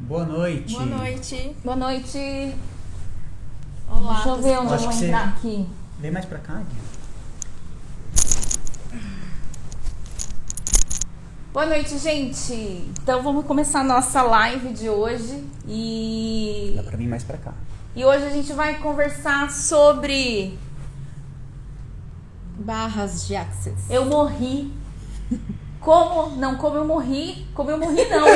Boa noite. Boa noite. Boa noite. Olá. Deixa eu ver onde eu vou entrar aqui. Vem mais pra cá, Gui. Boa noite, gente. Então vamos começar a nossa live de hoje. Dá pra vir mais pra cá. E hoje a gente vai conversar sobre... Barras de Axis. Eu morri. Como eu morri não.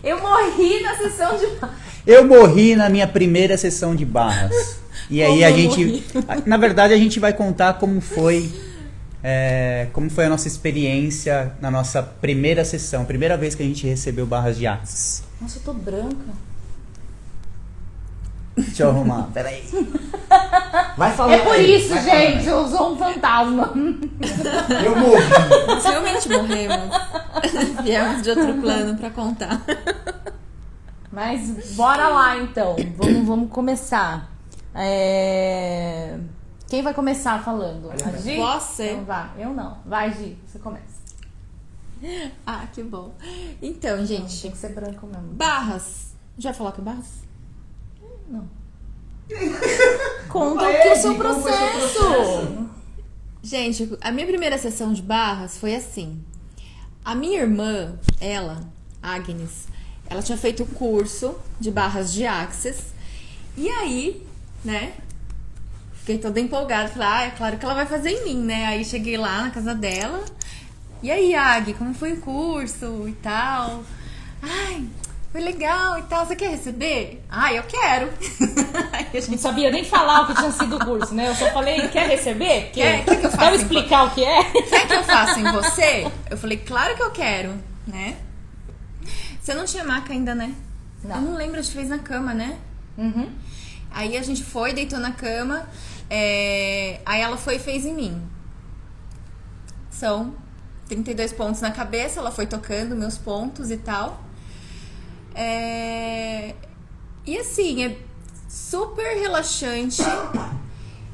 Eu morri na sessão de... Eu morri na minha primeira sessão de barras. E aí na verdade a gente vai contar como foi a nossa experiência na nossa primeira sessão, primeira vez que a gente recebeu barras de Axis. Nossa, eu tô branca. Deixa eu arrumar, peraí. Vai falar. É por aí, isso, vai gente, falar. eu sou um fantasma. Eu morri. Nós realmente morremos. Viemos de outro plano pra contar. Mas bora lá então. Vamos começar. Quem vai começar falando? A Gi? Você? Então vai. Eu não. Vai, Gi, você começa. Ah, que bom. Então, Não, gente, tem que ser branco mesmo. barras. Já falou que é barras? Não. Conta o que é o seu processo. Gente, a minha primeira sessão de barras foi assim. A minha irmã, ela, Agnes, ela tinha feito o curso de barras de Axis. E aí, né, fiquei toda empolgada. Falei, é claro que ela vai fazer em mim, né? Aí cheguei lá na casa dela. E aí, Ag, como foi o curso e tal? Ai, foi legal e tal. Você quer receber? Ah, eu quero. Aí a gente... Não sabia nem falar o que tinha sido o curso, né? Eu só falei, quer receber? Quer que eu faça Vamos explicar o que é? Quer que eu faça em você? Eu falei, claro que eu quero, né? Você não tinha maca ainda, né? Não. Eu não lembro, a gente fez na cama, né? Uhum. Aí a gente foi, deitou na cama. Aí ela foi e fez em mim. São 32 pontos na cabeça. Ela foi tocando meus pontos e tal. E assim, é super relaxante.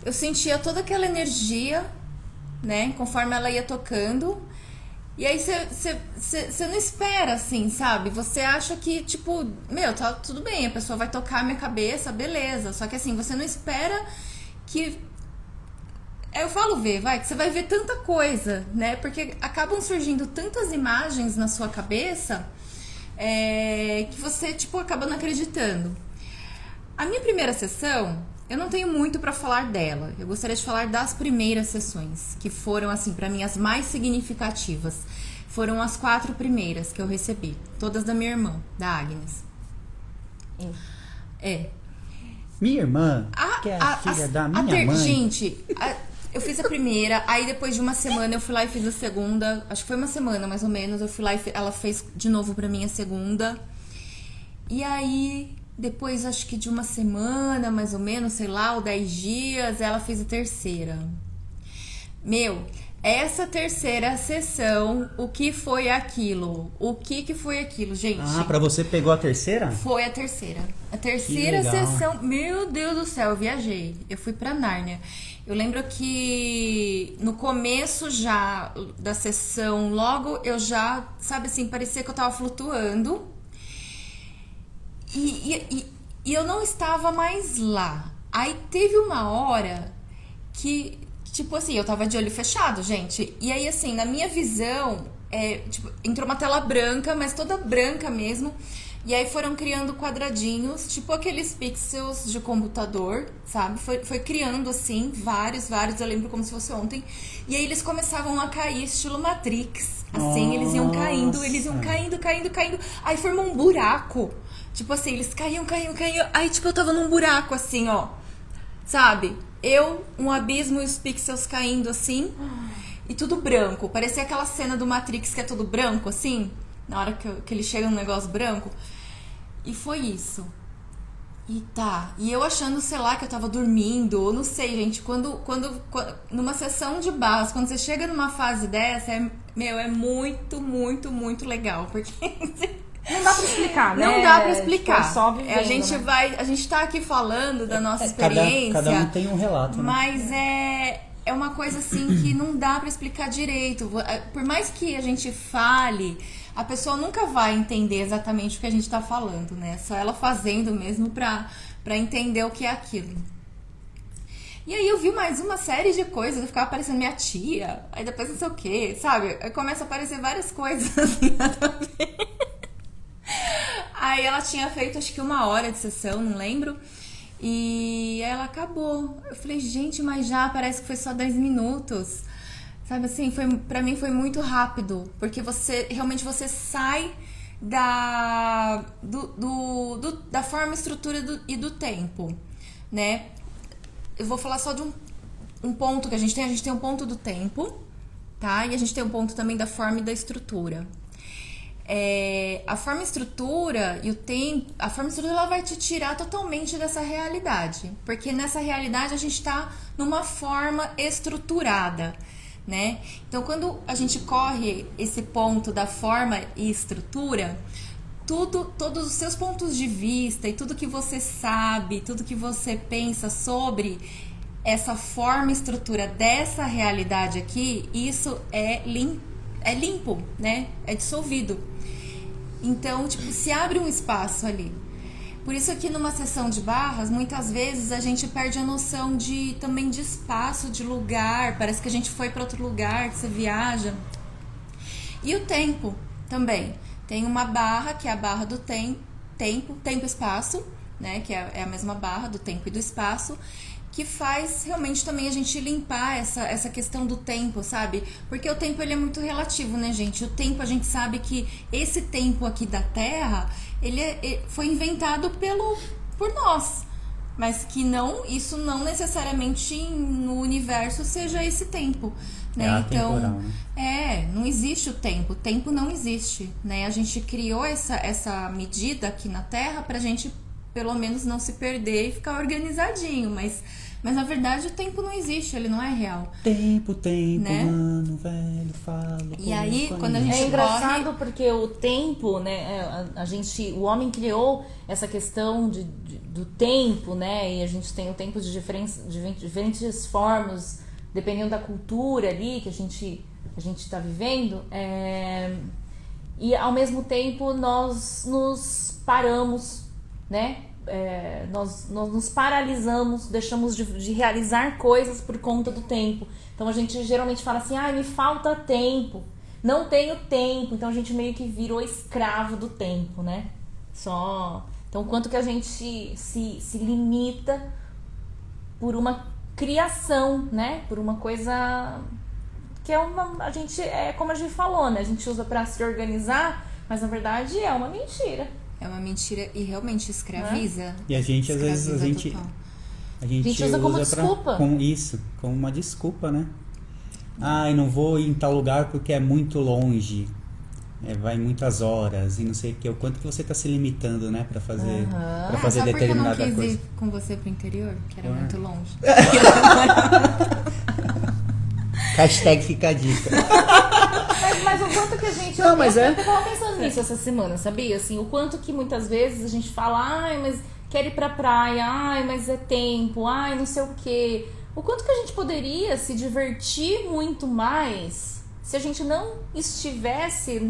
Eu sentia toda aquela energia, né? Conforme ela ia tocando. E aí você não espera, assim, sabe? Você acha que, tipo, tá tudo bem, a pessoa vai tocar a minha cabeça, beleza. Só que assim, você não espera que... Eu falo que você vai ver tanta coisa, né? Porque acabam surgindo tantas imagens na sua cabeça que você, tipo, acaba não acreditando. A minha primeira sessão, eu não tenho muito pra falar dela. Eu gostaria de falar das primeiras sessões, que foram, assim, pra mim, as mais significativas. Foram as 4 primeiras que eu recebi. Todas da minha irmã, da Agnes. Minha irmã, que é a filha da minha mãe. Gente, eu fiz a primeira, aí depois de uma semana eu fui lá e fiz a segunda. Acho que foi uma semana, mais ou menos. Eu fui lá e ela fez de novo pra mim a segunda. E aí... Depois, acho que de uma semana, mais ou menos, sei lá, ou 10 dias, ela fez a terceira. Essa terceira sessão, o que foi aquilo? O que foi aquilo, gente? Ah, pra você pegou a terceira? Foi a terceira. A terceira sessão, meu Deus do céu, eu viajei. Eu fui pra Nárnia. Eu lembro que no começo já da sessão, logo eu já, sabe assim, parecia que eu tava flutuando. E eu não estava mais lá. Aí teve uma hora que, tipo assim, eu tava de olho fechado, gente. E aí, assim, na minha visão, tipo, entrou uma tela branca, mas toda branca mesmo. E aí foram criando quadradinhos, tipo aqueles pixels de computador, sabe? Foi criando, assim, vários. Eu lembro como se fosse ontem. E aí eles começavam a cair, estilo Matrix. Assim, eles iam caindo. Caindo. Aí formou um buraco. Tipo assim, eles caíam. Aí, tipo, eu tava num buraco, assim, ó. Sabe? Um abismo e os pixels caindo, assim. E tudo branco. Parecia aquela cena do Matrix que é tudo branco, assim. Na hora que ele chega num negócio branco. E foi isso. E eu achando, sei lá, que eu tava dormindo. Ou não sei, gente. Quando numa sessão de barras, quando você chega numa fase dessa, é muito, muito, muito legal. Porque... Não dá pra explicar, né? Não dá pra explicar. Tipo, só vivendo, a gente tá aqui falando da nossa experiência. Cada um tem um relato, né? Mas é uma coisa assim que não dá pra explicar direito. Por mais que a gente fale, a pessoa nunca vai entender exatamente o que a gente tá falando, né? Só ela fazendo mesmo pra entender o que é aquilo. E aí eu vi mais uma série de coisas, eu ficava aparecendo minha tia, aí depois não sei o que, sabe? Aí começa a aparecer várias coisas assim, nada a ver. Aí ela tinha feito acho que 1 hora de sessão, não lembro. E aí ela acabou. Eu falei, gente, mas já parece que foi só 10 minutos. Sabe assim, pra mim foi muito rápido. Porque realmente você sai da forma, estrutura e do tempo, né? Eu vou falar só de um ponto que a gente tem. A gente tem um ponto do tempo, tá? E a gente tem um ponto também da forma e da estrutura. A forma e estrutura e o tempo, a forma e estrutura ela vai te tirar totalmente dessa realidade, porque nessa realidade a gente tá numa forma estruturada, né? Então quando a gente corre esse ponto da forma e estrutura, todos os seus pontos de vista e tudo que você sabe, tudo que você pensa sobre essa forma e estrutura dessa realidade aqui, isso é limpo, né? É dissolvido. Então, tipo, se abre um espaço ali. Por isso que numa sessão de barras, muitas vezes a gente perde a noção também de espaço, de lugar. Parece que a gente foi para outro lugar, que você viaja. E o tempo também. Tem uma barra, que é a barra do tempo e espaço, né? Que é a mesma barra do tempo e do espaço, que faz realmente também a gente limpar essa questão do tempo, sabe? Porque o tempo ele é muito relativo, né, gente? O tempo, a gente sabe que esse tempo aqui da Terra, ele foi inventado por nós. Mas que isso não necessariamente no universo seja esse tempo, né? Então, né? Não existe o tempo não existe, né? A gente criou essa medida aqui na Terra pra gente pelo menos não se perder e ficar organizadinho, mas na verdade o tempo não existe, ele não é real. Tempo, né? Mano, velho, falo. E aí, quando a gente engraçado porque o tempo, né, o homem criou essa questão do tempo, né, e a gente tem o tempo de diferentes formas, dependendo da cultura ali que a gente está vivendo, e ao mesmo tempo nós nos paramos, né? Nós nos paralisamos, deixamos de realizar coisas por conta do tempo. Então a gente geralmente fala assim, me falta tempo, não tenho tempo. Então a gente meio que virou escravo do tempo, né? Então quanto que a gente se limita por uma criação, né? Por uma coisa que como a gente falou, né? A gente usa pra se organizar, mas na verdade é uma mentira. É uma mentira e realmente escraviza. E a gente, às vezes, a gente usa como desculpa. Como uma desculpa, né? Eu não vou ir em tal lugar porque é muito longe. Vai muitas horas e não sei o que. O quanto que você está se limitando, né? Pra fazer, pra fazer determinada coisa. Eu não quis ir com você pro interior, que era muito longe. Hashtag fica a dica. Mas o quanto que a gente... Não, mas eu tava pensando nisso essa semana, sabia? Assim, o quanto que muitas vezes a gente fala, mas quero ir pra praia, mas é tempo, não sei o quê. O quanto que a gente poderia se divertir muito mais se a gente não estivesse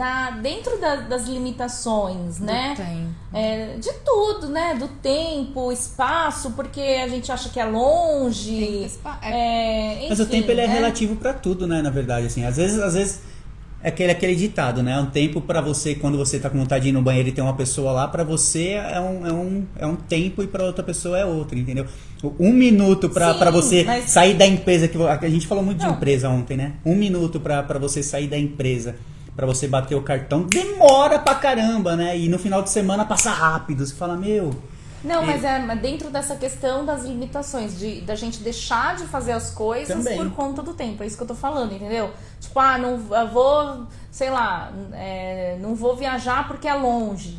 dentro das limitações, né? Do tempo. De tudo, né? Do tempo, espaço, porque a gente acha que é longe. Enfim, mas o tempo ele é relativo pra tudo, né? Na verdade, assim, às vezes é aquele ditado, né? Um tempo pra você, quando você tá com vontade de ir no banheiro e tem uma pessoa lá, pra você é um tempo e pra outra pessoa é outro, entendeu? 1 minuto pra você sair da empresa, que a gente falou muito de empresa ontem, né? 1 minuto pra você sair da empresa, pra você bater o cartão, demora pra caramba, né? E no final de semana passa rápido, você fala, Não, mas dentro dessa questão das limitações, da gente deixar de fazer as coisas também por conta do tempo. É isso que eu tô falando, entendeu? Tipo, não vou, sei lá, não vou viajar porque é longe.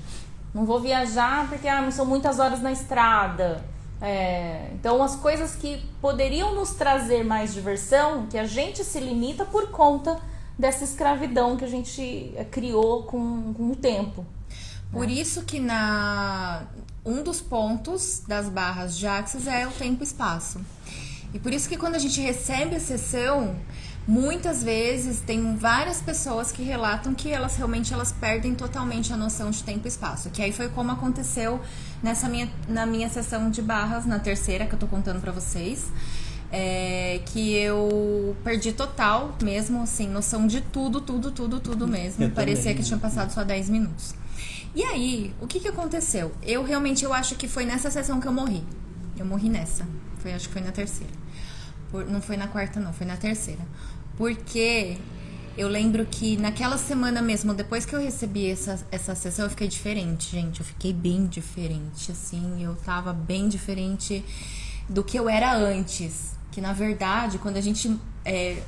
Não vou viajar porque são muitas horas na estrada. Então, as coisas que poderiam nos trazer mais diversão, que a gente se limita por conta dessa escravidão que a gente criou com o tempo. Por isso que um dos pontos das barras de Axis é o tempo e espaço. E por isso que quando a gente recebe a sessão, muitas vezes tem várias pessoas que relatam que elas realmente perdem totalmente a noção de tempo e espaço. Que aí foi como aconteceu na minha sessão de barras, na terceira, que eu tô contando pra vocês. Que eu perdi total mesmo, assim, noção de tudo mesmo. Eu Parecia também, que tinha passado só 10 minutos. E aí, o que aconteceu? Eu acho que foi nessa sessão que eu morri. Eu morri nessa. Acho que foi na terceira. Não foi na quarta, não. Foi na terceira. Porque eu lembro que naquela semana mesmo, depois que eu recebi essa sessão, eu fiquei diferente, gente. Eu fiquei bem diferente, assim. Eu tava bem diferente do que eu era antes. Que, na verdade,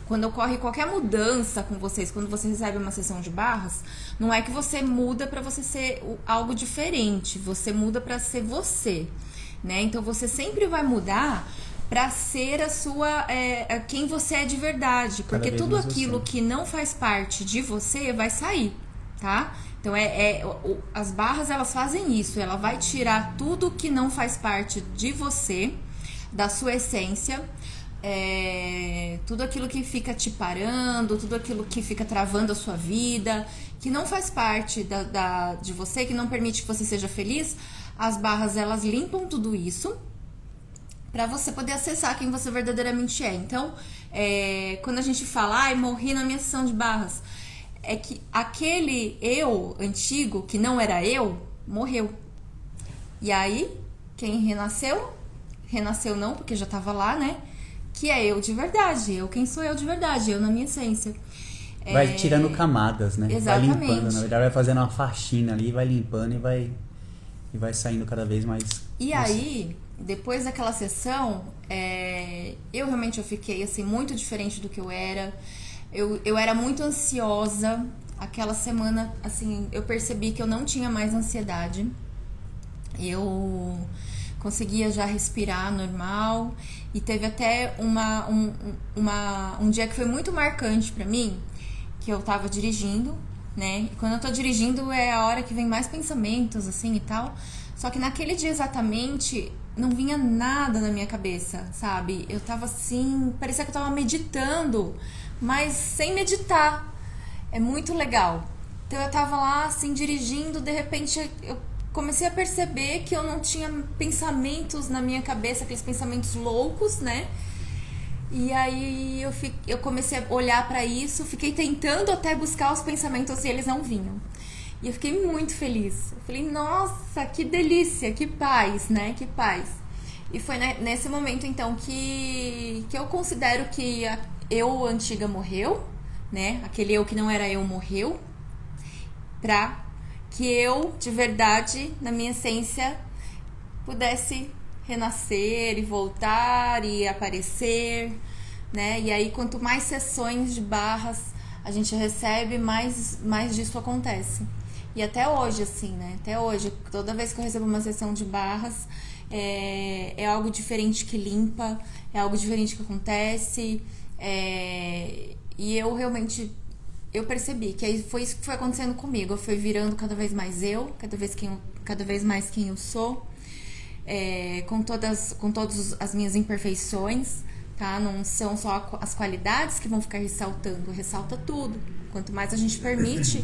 quando ocorre qualquer mudança com vocês, quando você recebe uma sessão de barras, não é que você muda pra você ser algo diferente. Você muda pra ser você, né? Então, você sempre vai mudar pra ser a sua quem você é de verdade, porque tudo aquilo que não faz parte de você vai sair, tá? Então as barras, elas fazem isso, ela vai tirar tudo que não faz parte de você, da sua essência, tudo aquilo que fica te parando, tudo aquilo que fica travando a sua vida, que não faz parte de você, que não permite que você seja feliz. As barras, elas limpam tudo isso para você poder acessar quem você verdadeiramente é. Então, quando a gente fala, morri na minha sessão de barras, é que aquele eu antigo, que não era eu, morreu. E aí, quem renasceu? Renasceu não, porque já tava lá, né? Que é eu de verdade. Quem sou eu de verdade? Eu na minha essência. Vai tirando camadas, né? Exatamente. Vai limpando, na verdade vai fazendo uma faxina ali, vai limpando e vai saindo cada vez mais. E aí, depois daquela sessão, eu fiquei assim, muito diferente do que eu era. Eu era muito ansiosa. Aquela semana, assim, eu percebi que eu não tinha mais ansiedade. Eu conseguia já respirar normal. E teve até um dia que foi muito marcante pra mim, que eu tava dirigindo, né? E quando eu tô dirigindo é a hora que vem mais pensamentos, assim, e tal. Só que naquele dia exatamente não vinha nada na minha cabeça, sabe? Eu tava assim, parecia que eu tava meditando, mas sem meditar. É muito legal. Então eu tava lá, assim, dirigindo, de repente eu comecei a perceber que eu não tinha pensamentos na minha cabeça, aqueles pensamentos loucos, né? E aí eu comecei a olhar pra isso, fiquei tentando até buscar os pensamentos e eles não vinham. E eu fiquei muito feliz. Eu falei, nossa, que delícia, que paz, né? Que paz. E foi nesse momento, então, que eu considero que a eu antiga morreu, né? Aquele eu que não era eu morreu, pra que eu, de verdade, na minha essência, pudesse renascer e voltar e aparecer, né? E aí, quanto mais sessões de barras a gente recebe, mais disso acontece. E até hoje, assim, né? Até hoje, toda vez que eu recebo uma sessão de barras, é algo diferente que limpa, é algo diferente que acontece. E eu realmente... Eu percebi que aí foi isso que foi acontecendo comigo. Eu fui virando cada vez mais eu, cada vez mais quem eu sou, com todas as minhas imperfeições, tá? Não são só as qualidades que vão ficar ressaltando, ressalta tudo. Quanto mais a gente permite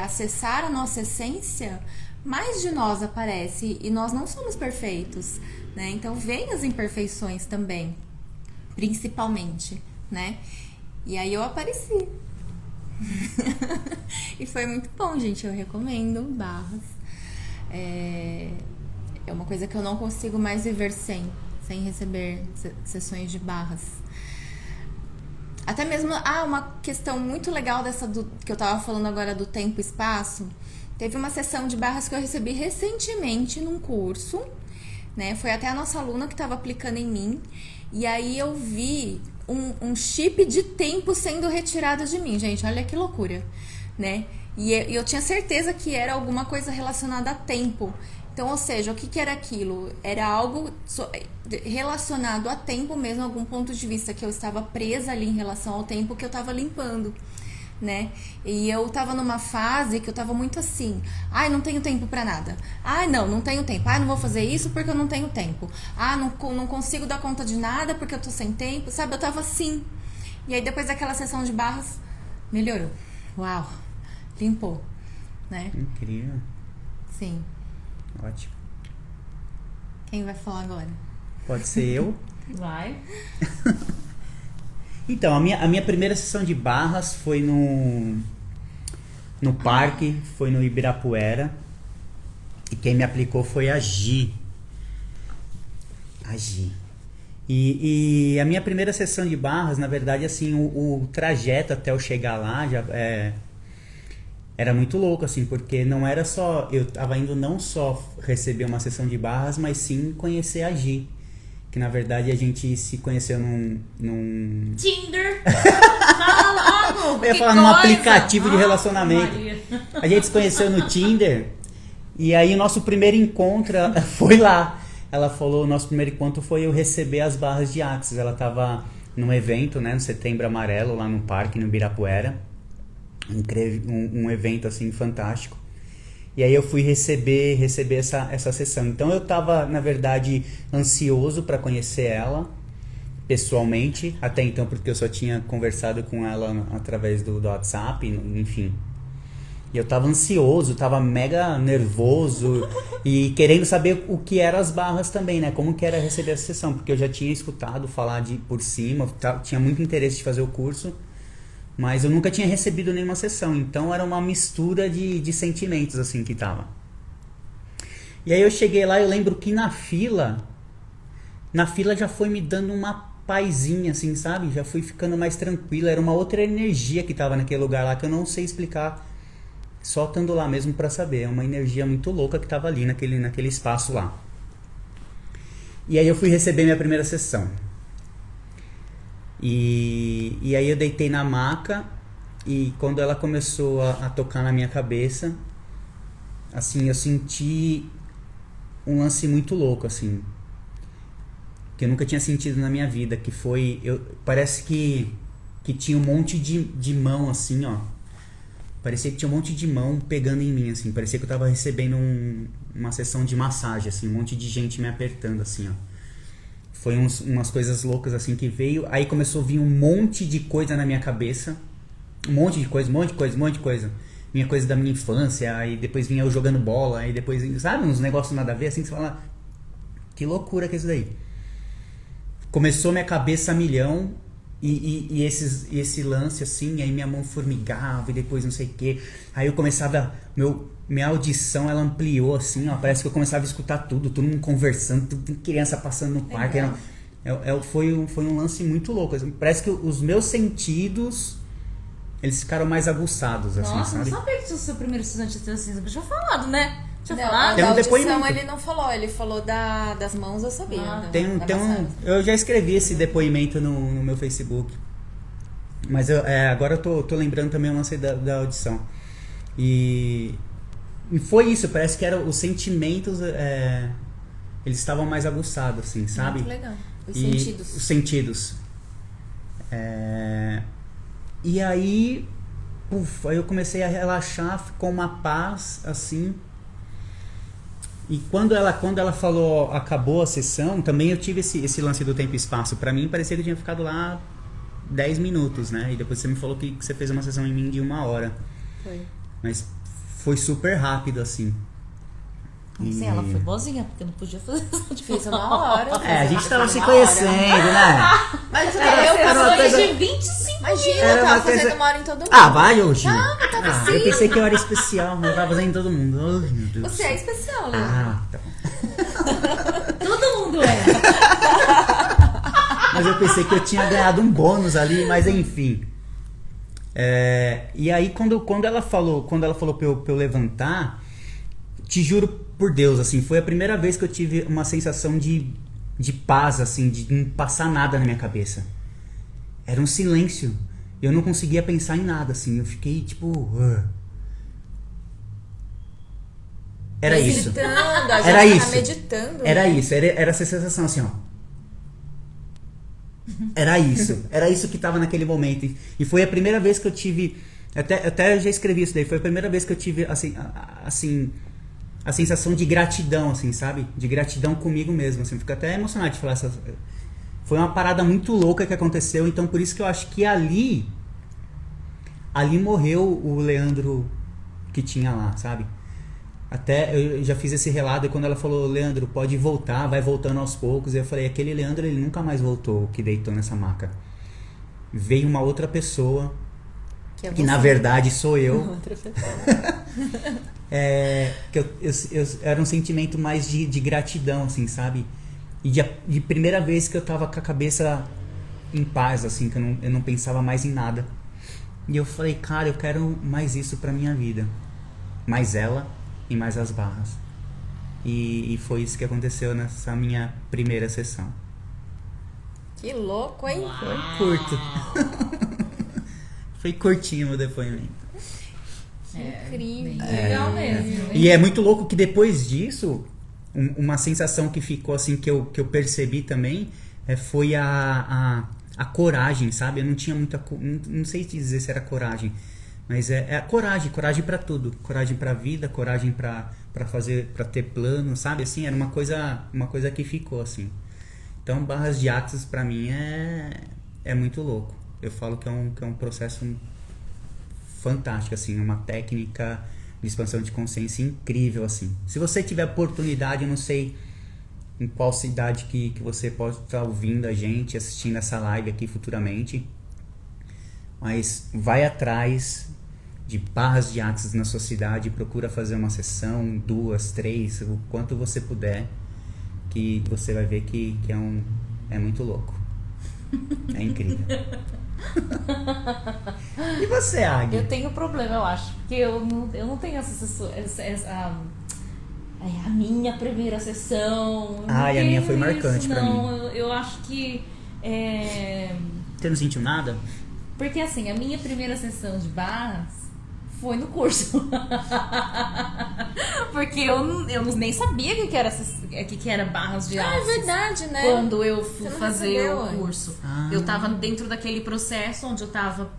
acessar a nossa essência, mais de nós aparece. E nós não somos perfeitos, né? Então vem as imperfeições também, principalmente, né? E aí eu apareci. E foi muito bom, gente. Eu recomendo barras. É uma coisa que eu não consigo mais viver sem receber sessões de barras. Até mesmo, uma questão muito legal dessa que eu tava falando agora do tempo e espaço. Teve uma sessão de barras que eu recebi recentemente num curso, né? Foi até a nossa aluna que tava aplicando em mim. E aí eu vi um chip de tempo sendo retirado de mim, gente. Olha que loucura, né? E eu tinha certeza que era alguma coisa relacionada a tempo. Então, ou seja, o que era aquilo? Era algo relacionado a tempo mesmo, algum ponto de vista que eu estava presa ali em relação ao tempo que eu estava limpando, né? E eu tava numa fase que eu tava muito assim, não tenho tempo pra nada. Não tenho tempo. Não vou fazer isso porque eu não tenho tempo. Não consigo dar conta de nada porque eu tô sem tempo, sabe? Eu tava assim. E aí depois daquela sessão de barras, melhorou. Uau, limpou, né? Incrível. Sim. Ótimo. Quem vai falar agora? Pode ser eu. Vai. Então, a minha primeira sessão de barras foi no parque, foi no Ibirapuera. E quem me aplicou foi a Gi. A Gi. E a minha primeira sessão de barras, na verdade, assim, o trajeto até eu chegar lá já era muito louco, assim, porque não era só... Eu tava indo não só receber uma sessão de barras, mas sim conhecer a Gi. Que, na verdade, a gente se conheceu num... Tinder! Fala logo! Eu ia falar num aplicativo de relacionamento. A gente se conheceu no Tinder. E aí o nosso primeiro encontro foi lá. Ela falou, o nosso primeiro encontro foi eu receber as barras de Axis. Ela tava num evento, né, no Setembro Amarelo, lá no parque, no Ibirapuera. Um evento, assim, fantástico. E aí eu fui receber essa sessão. Então eu tava, na verdade, ansioso para conhecer ela pessoalmente. Até então, porque eu só tinha conversado com ela através do WhatsApp, enfim. E eu tava ansioso, tava mega nervoso e querendo saber o que eram as barras também, né? Como que era receber essa sessão, porque eu já tinha escutado falar por cima, tinha muito interesse de fazer o curso, mas eu nunca tinha recebido nenhuma sessão, então era uma mistura de sentimentos, assim, que tava. E aí eu cheguei lá, eu lembro que na fila já foi me dando uma paizinha, assim, sabe? Já fui ficando mais tranquila, era uma outra energia que tava naquele lugar lá, que eu não sei explicar. Só estando lá mesmo pra saber. É uma energia muito louca que tava ali naquele espaço lá. E aí eu fui receber minha primeira sessão. E aí eu deitei na maca. E quando ela começou a tocar na minha cabeça, assim, eu senti um lance muito louco, assim, que eu nunca tinha sentido na minha vida. Que foi... parece que tinha um monte de mão, assim, ó. Parecia que tinha um monte de mão pegando em mim, assim. Parecia que eu tava recebendo uma sessão de massagem, assim. Um monte de gente me apertando, assim, ó. Foi umas coisas loucas, assim, que veio. Aí começou a vir um monte de coisa na minha cabeça. Um monte de coisa. Vinha coisa da minha infância. Aí depois vinha eu jogando bola. Aí depois, sabe, uns negócios nada a ver, assim. Que você fala, que loucura que é isso daí. Começou minha cabeça a milhão. E esse lance, assim, aí minha mão formigava e depois não sei o que. Aí eu começava, minha audição, ela ampliou, assim, ó. Parece que eu começava a escutar tudo, todo mundo conversando, tudo, criança passando no parque. Foi um lance muito louco. Parece que os meus sentidos, eles ficaram mais aguçados, assim, Nossa, sabe? não sabia que o seu primeiro estudante de assim, eu tinha falado, né? Não, Tem um da audição depoimento. ele não falou, ele falou das mãos, eu sabia. Eu já escrevi esse depoimento no meu Facebook. Mas agora eu tô lembrando também o lance da audição. E foi isso, parece que eram os sentimentos, eles estavam mais aguçados, assim, sabe? Muito legal. Os sentidos. E aí, aí eu comecei a relaxar, ficou uma paz, assim. E quando ela falou, acabou a sessão, também eu tive esse lance do tempo e espaço. Pra mim, parecia que eu tinha ficado lá 10 minutos, né? E depois você me falou que você fez uma sessão em mim de 1 hora. Foi. Mas foi super rápido, assim. Sim, ela foi boazinha, porque não podia fazer isso. Fiz 1 hora. A gente tava se conhecendo, né? Mas era uma coisa... de 25 Imagina, Era eu uma tava coisa- fazendo 1 hora em todo mundo. Vai hoje. tava assim. Eu pensei que eu era especial, mas eu tava fazendo em todo mundo. Ai, meu Deus. Você é especial, né? Tá bom. Todo mundo é. Mas eu pensei que eu tinha ganhado um bônus ali, mas enfim. E aí quando ela falou pra eu levantar, te juro por Deus, assim, foi a primeira vez que eu tive uma sensação de paz, assim, de não passar nada na minha cabeça. Era um silêncio. Eu não conseguia pensar em nada, assim. Eu fiquei tipo... Era isso. Meditando, a gente Era tá isso. meditando. Era isso, era essa sensação assim, ó. Era isso que tava naquele momento. E foi a primeira vez que eu tive, até eu já escrevi isso daí, foi a primeira vez que eu tive, assim, a sensação de gratidão, assim, sabe? De gratidão comigo mesmo, assim. Fico até emocionado de falar foi uma parada muito louca que aconteceu, então por isso que eu acho que ali morreu o Leandro que tinha lá, sabe? Até eu já fiz esse relato e quando ela falou, Leandro, pode voltar, vai voltando aos poucos, eu falei, aquele Leandro, ele nunca mais voltou, que deitou nessa maca. Veio uma outra pessoa, que na verdade sou eu. Outra pessoa. Que eu era um sentimento mais de gratidão, assim, sabe? E de primeira vez que eu tava com a cabeça em paz, assim, que eu não pensava mais em nada. E eu falei, cara, eu quero mais isso pra minha vida. Mais ela e mais as barras. E foi isso que aconteceu nessa minha primeira sessão. Que louco, hein? Foi curto. Foi curtinho o meu depoimento. Incrível. Legal mesmo. E é muito louco que depois disso, uma sensação que ficou assim, que eu percebi também, foi a coragem, sabe? Eu não tinha muita... Não sei dizer se era coragem, mas é a coragem pra tudo. Coragem pra vida, coragem pra fazer, pra ter plano, sabe? Assim, era uma coisa que ficou, assim. Então, Barras de Axis pra mim é muito louco. Eu falo que é um processo fantástico, assim, uma técnica de expansão de consciência incrível, assim. Se você tiver oportunidade, eu não sei em qual cidade que você pode estar ouvindo a gente, assistindo essa live aqui futuramente, mas vai atrás de Barras de Axis na sua cidade, procura fazer uma sessão, 2, 3, o quanto você puder, que você vai ver que é muito louco. É incrível. E você, Agui? Eu tenho problema, eu acho. Porque eu não tenho a minha primeira sessão. Ai, a minha foi marcante pra mim. Eu acho que... Você não sentiu nada? Porque assim, a minha primeira sessão de barras foi no curso. Porque eu nem sabia que era barras de Ah, é axis. verdade, né? Quando eu fui Você não fazer recebeu, o hein? curso. Ah. Eu tava dentro daquele processo onde eu tava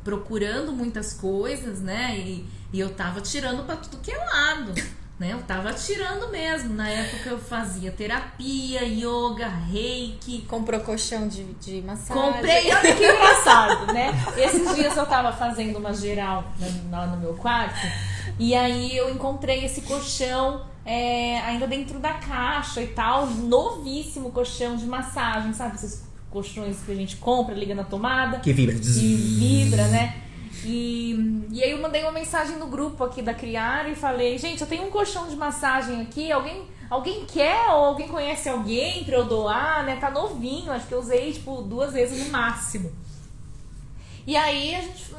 procurando muitas coisas, né? E eu tava tirando pra tudo que é lado. Né? Eu tava tirando mesmo. Na época eu fazia terapia, yoga, reiki. Comprou colchão de massagem. Comprei, olha que engraçado, né? Esses dias eu tava fazendo uma geral lá no meu quarto. E aí eu encontrei esse colchão ainda dentro da caixa e tal. Novíssimo colchão de massagem, sabe? Esses colchões que a gente compra, liga na tomada. Que vibra. Que vibra, né? E aí eu mandei uma mensagem no grupo aqui da Criar e falei, gente, eu tenho um colchão de massagem aqui, alguém quer ou alguém conhece alguém pra eu doar, né? Tá novinho, acho que eu usei, 2 vezes no máximo. E aí,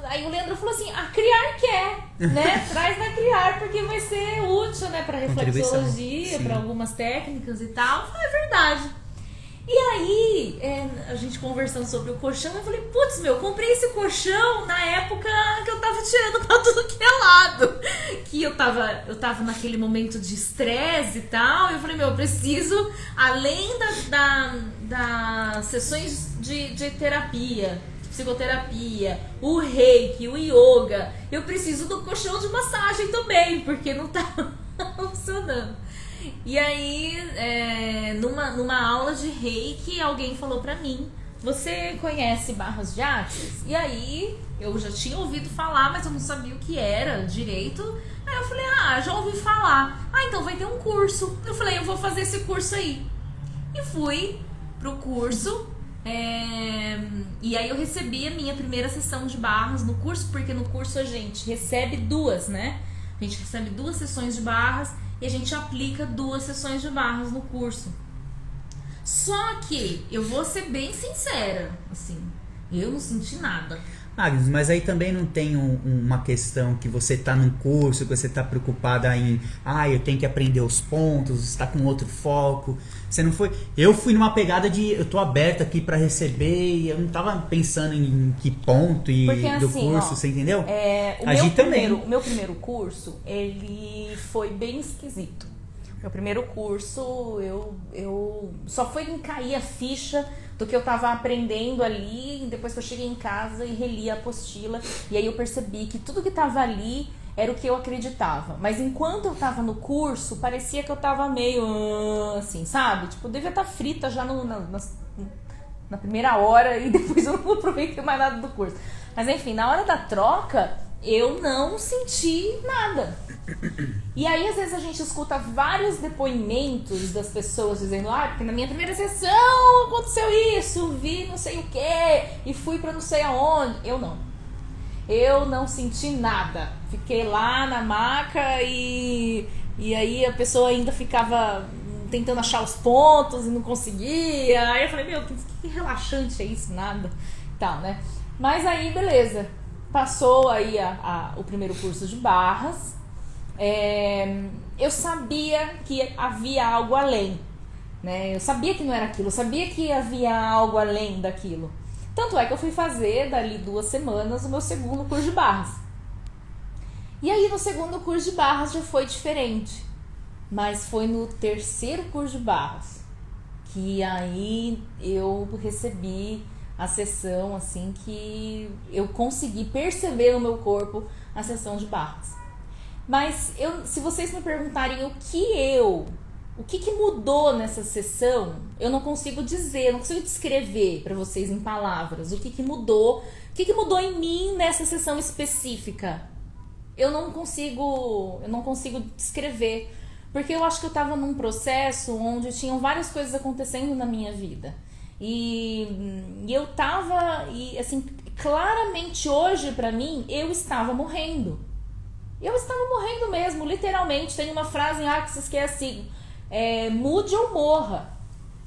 aí o Leandro falou assim, a Criar quer, né? Traz na Criar, porque vai ser útil, né? Pra reflexologia, pra algumas técnicas e tal. Eu falei, é verdade. E aí, a gente conversando sobre o colchão, eu falei, putz, eu comprei esse colchão na época que eu tava tirando pra tudo que é lado. Que eu tava naquele momento de estresse e tal. E eu falei, eu preciso, além das sessões de terapia, psicoterapia, o reiki, o yoga, eu preciso do colchão de massagem também, porque não tá funcionando. E aí, numa aula de reiki, alguém falou pra mim, você conhece Barras de Axis? E aí, eu já tinha ouvido falar, mas eu não sabia o que era direito. Aí eu falei, já ouvi falar. Então vai ter um curso. Eu falei, eu vou fazer esse curso aí. E fui pro curso. E aí eu recebi a minha primeira sessão de barras no curso, porque no curso a gente recebe 2, né? A gente recebe 2 sessões de barras e a gente aplica 2 sessões de barras no curso. Só que eu vou ser bem sincera, assim, eu não senti nada. Agnes, mas aí também não tem uma questão que você tá num curso, que você tá preocupada em eu tenho que aprender os pontos, você tá com outro foco. Você não foi. Eu fui numa pegada de eu tô aberta aqui pra receber e eu não tava pensando em que ponto e porque, do assim, curso, você entendeu? O meu primeiro curso, ele foi bem esquisito. Meu primeiro curso, eu só foi em cair a ficha do que eu tava aprendendo ali, depois que eu cheguei em casa e reli a apostila, e aí eu percebi que tudo que tava ali era o que eu acreditava. Mas enquanto eu tava no curso, parecia que eu tava meio assim, sabe? Eu devia estar frita já na primeira hora e depois eu não aproveitei mais nada do curso. Mas enfim, na hora da troca, eu não senti nada. E aí, às vezes, a gente escuta vários depoimentos das pessoas dizendo: porque na minha primeira sessão aconteceu isso, vi não sei o que, e fui pra não sei aonde. Eu não senti nada. Fiquei lá na maca e aí a pessoa ainda ficava tentando achar os pontos e não conseguia. Aí eu falei: meu, que relaxante é isso, nada. Tal, né? Mas aí, beleza. Passou aí o primeiro curso de barras. Eu sabia que havia algo além, né? Eu sabia que não era aquilo, eu sabia que havia algo além daquilo. Tanto é que eu fui fazer, dali 2 semanas, o meu segundo curso de barras. E aí no segundo curso de barras já foi diferente. Mas foi no terceiro curso de barras que aí eu recebi a sessão, assim, que eu consegui perceber no meu corpo a sessão de barras. Mas se vocês me perguntarem o que mudou nessa sessão, eu não consigo dizer, não consigo descrever para vocês em palavras o que mudou, o que mudou em mim nessa sessão específica. Eu não consigo descrever, porque eu acho que eu estava num processo onde tinham várias coisas acontecendo na minha vida. E eu tava, e assim, claramente hoje pra mim, eu estava morrendo. Eu estava morrendo mesmo, literalmente. Tem uma frase em Axis que é assim: mude ou morra.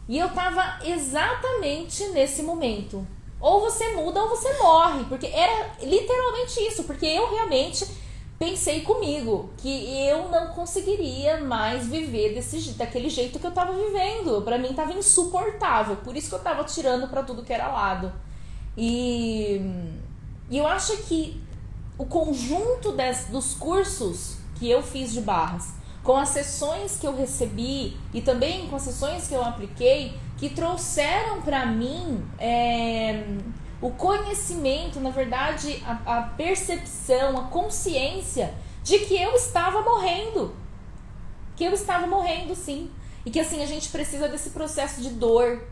E eu tava exatamente nesse momento. Ou você muda ou você morre. Porque era literalmente isso. Porque eu realmente pensei comigo que eu não conseguiria mais viver daquele jeito que eu tava vivendo. Pra mim tava insuportável. Por isso que eu tava tirando pra tudo que era lado. E eu acho que o conjunto dos cursos que eu fiz de barras, com as sessões que eu recebi e também com as sessões que eu apliquei, que trouxeram para mim o conhecimento, na verdade, a percepção, a consciência de que eu estava morrendo. Que eu estava morrendo, sim. E que assim, a gente precisa desse processo de dor.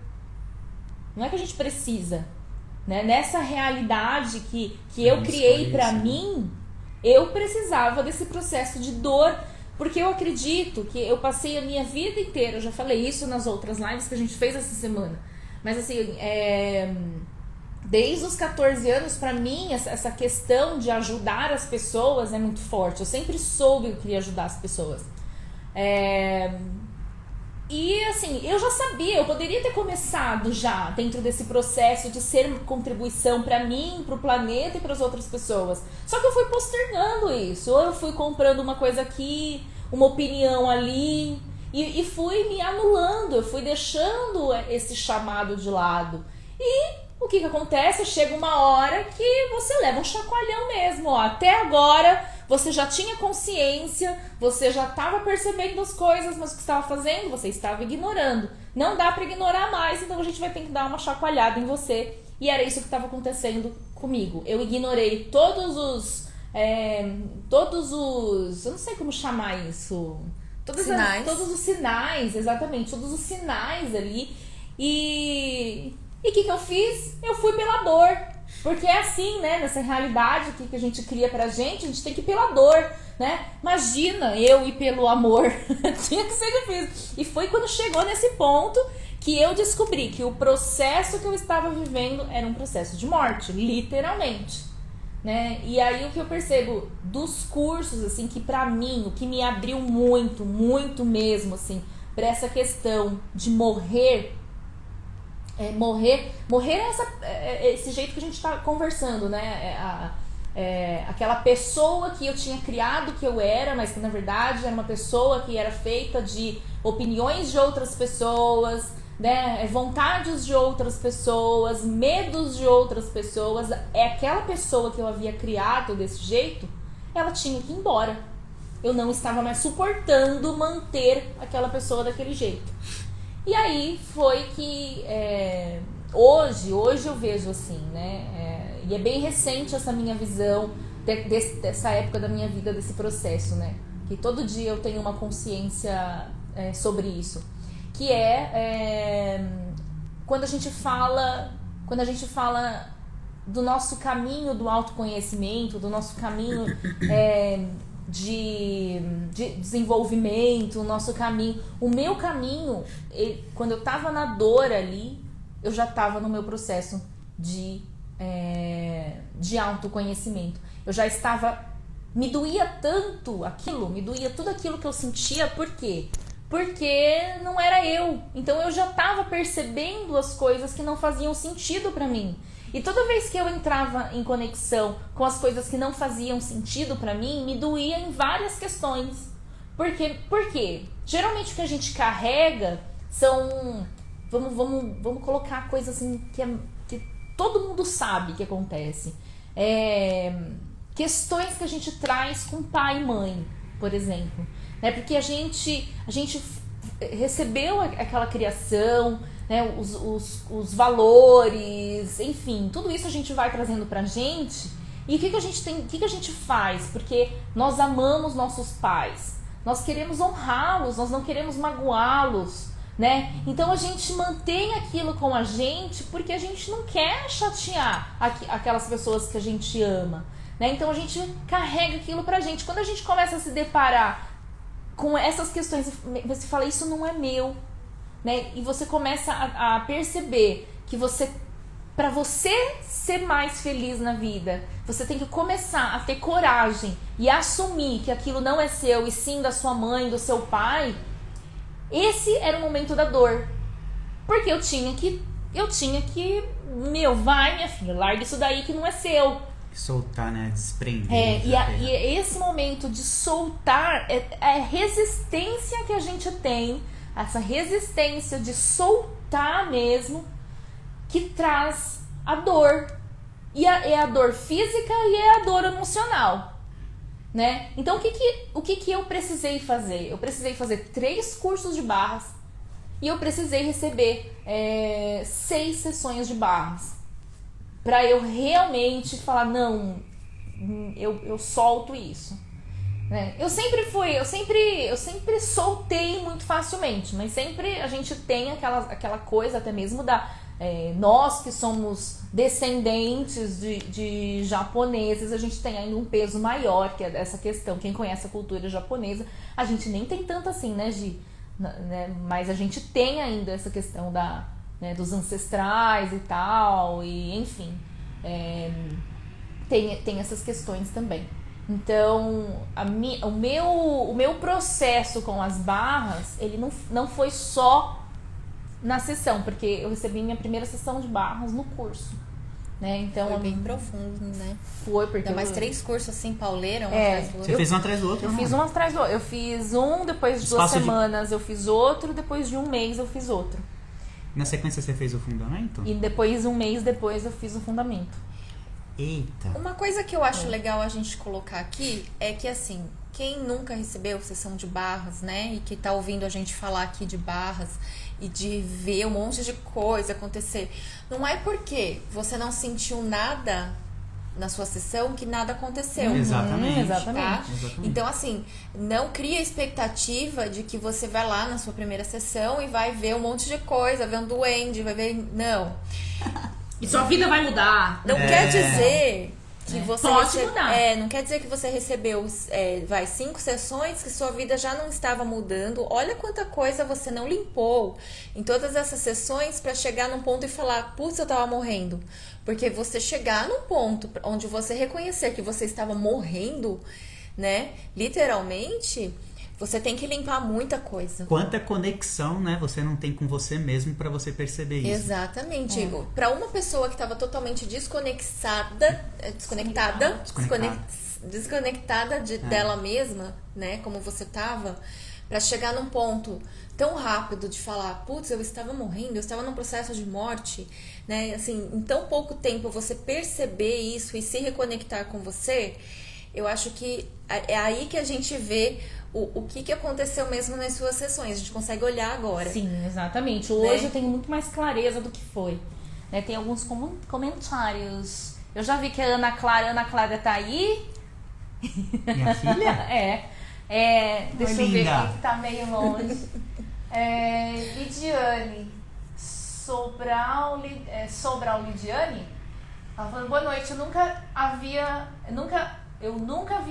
Não é que a gente precisa. Né? Nessa realidade que eu criei pra mim, eu precisava desse processo de dor, porque eu acredito que eu passei a minha vida inteira, eu já falei isso nas outras lives que a gente fez essa semana, mas assim, desde os 14 anos, pra mim, essa questão de ajudar as pessoas é muito forte. Eu sempre soube que eu queria ajudar as pessoas. E assim, eu já sabia, eu poderia ter começado já dentro desse processo de ser contribuição pra mim, pro planeta e pras outras pessoas. Só que eu fui postergando isso, ou eu fui comprando uma coisa aqui, uma opinião ali, e fui me anulando, eu fui deixando esse chamado de lado. E o que acontece? Chega uma hora que você leva um chacoalhão mesmo, ó. Até agora você já tinha consciência, você já estava percebendo as coisas, mas o que estava fazendo, você estava ignorando. Não dá para ignorar mais, então a gente vai ter que dar uma chacoalhada em você. E era isso que estava acontecendo comigo. Eu ignorei todos os... eu não sei como chamar isso. Todos os sinais, exatamente. Todos os sinais ali. E o que eu fiz? Eu fui pela dor. Porque é assim, né? Nessa realidade que a gente cria pra gente, a gente tem que ir pela dor, né? Imagina eu ir pelo amor. Tinha que ser difícil. E foi quando chegou nesse ponto que eu descobri que o processo que eu estava vivendo era um processo de morte, literalmente, né? E aí o que eu percebo dos cursos, assim, que pra mim, o que me abriu muito, muito mesmo, assim, pra essa questão de morrer é esse jeito que a gente tá conversando, né? Aquela pessoa que eu tinha criado que eu era, mas que na verdade era uma pessoa que era feita de opiniões de outras pessoas, né? Vontades de outras pessoas, medos de outras pessoas. Aquela pessoa que eu havia criado desse jeito, ela tinha que ir embora. Eu não estava mais suportando manter aquela pessoa daquele jeito. E aí foi que hoje eu vejo assim, né? E é bem recente essa minha visão dessa época da minha vida, desse processo, né? Que todo dia eu tenho uma consciência sobre isso. Que quando a gente fala do nosso caminho do autoconhecimento, do nosso caminho de desenvolvimento, o meu caminho, quando eu tava na dor ali, eu já tava no meu processo de autoconhecimento. Eu já estava, me doía tanto aquilo, me doía tudo aquilo que eu sentia, por quê? Porque não era eu. Então eu já estava percebendo as coisas que não faziam sentido para mim. E toda vez que eu entrava em conexão com as coisas que não faziam sentido pra mim, me doía em várias questões. Por quê? Geralmente o que a gente carrega são... Vamos colocar coisas assim que todo mundo sabe que acontece. Questões que a gente traz com pai e mãe, por exemplo. Porque a gente recebeu aquela criação... Né, os valores, enfim, tudo isso a gente vai trazendo pra gente. E o que a gente faz? Porque nós amamos nossos pais, nós queremos honrá-los, nós não queremos magoá-los, né? Então a gente mantém aquilo com a gente porque a gente não quer chatear aquelas pessoas que a gente ama, né? Então a gente carrega aquilo pra gente. Quando a gente começa a se deparar com essas questões, você fala, isso não é meu. Né? E você começa a perceber que para você ser mais feliz na vida, você tem que começar a ter coragem e assumir que aquilo não é seu e sim da sua mãe, do seu pai. Esse era o momento da dor, porque eu tinha que vai, minha filha, larga isso daí que não é seu. Soltar, né? Desprender. E esse momento de soltar é a resistência que a gente tem, essa resistência de soltar mesmo, que traz a dor. E é a dor física e é a dor emocional, né? Então, o que eu precisei fazer? Eu precisei fazer 3 cursos de barras e eu precisei receber 6 sessões de barras para eu realmente falar, não, eu solto isso. Eu sempre soltei muito facilmente, mas sempre a gente tem aquela coisa até mesmo nós que somos descendentes de japoneses, a gente tem ainda um peso maior que é essa questão. Quem conhece a cultura japonesa, a gente nem tem tanto assim, né, Gi? Mas a gente tem ainda essa questão dos ancestrais e tal, e enfim, tem essas questões também. Então, o meu processo com as barras, ele não foi só na sessão, porque eu recebi minha primeira sessão de barras no curso, né? Então, foi bem profundo, né? Foi, porque... mais 3 cursos assim, pauleira, atrás do outro. Você fez um atrás do outro? Eu fiz um atrás do outro. Eu fiz um, depois de 2 semanas eu fiz outro, depois de 1 mês eu fiz outro. Na sequência você fez o fundamento? E depois, 1 mês depois, eu fiz o fundamento. Eita. Uma coisa que eu acho legal a gente colocar aqui é que, assim, quem nunca recebeu sessão de barras, né, e que tá ouvindo a gente falar aqui de barras e de ver um monte de coisa acontecer, não é porque você não sentiu nada na sua sessão que nada aconteceu. Exatamente. Tá? Exatamente. Então, assim, não cria expectativa de que você vai lá na sua primeira sessão e vai ver um monte de coisa, ver um duende, vai ver... Não. E sua vida vai mudar. Não quer dizer que você... Pode mudar. Não quer dizer que você recebeu 5 sessões, que sua vida já não estava mudando. Olha quanta coisa você não limpou em todas essas sessões para chegar num ponto e falar, putz, eu tava morrendo. Porque você chegar num ponto onde você reconhecer que você estava morrendo, né? Literalmente... Você tem que limpar muita coisa. Quanta conexão, né, você não tem com você mesmo para você perceber isso. Exatamente. Para uma pessoa que estava totalmente desconectada dela mesma, né, como você estava, para chegar num ponto tão rápido de falar, putz, eu estava morrendo, eu estava num processo de morte, né, assim, em tão pouco tempo você perceber isso e se reconectar com você, eu acho que é aí que a gente vê o que aconteceu mesmo nas suas sessões. A gente consegue olhar agora. Sim, exatamente. Hoje eu tenho muito mais clareza do que foi. Né? Tem alguns comentários. Eu já vi que a Ana Clara tá aí. Minha filha? Deixa eu ver aqui que tá meio longe. Lidiane. Sobral Lidiane. Ela falou, boa noite, eu nunca havia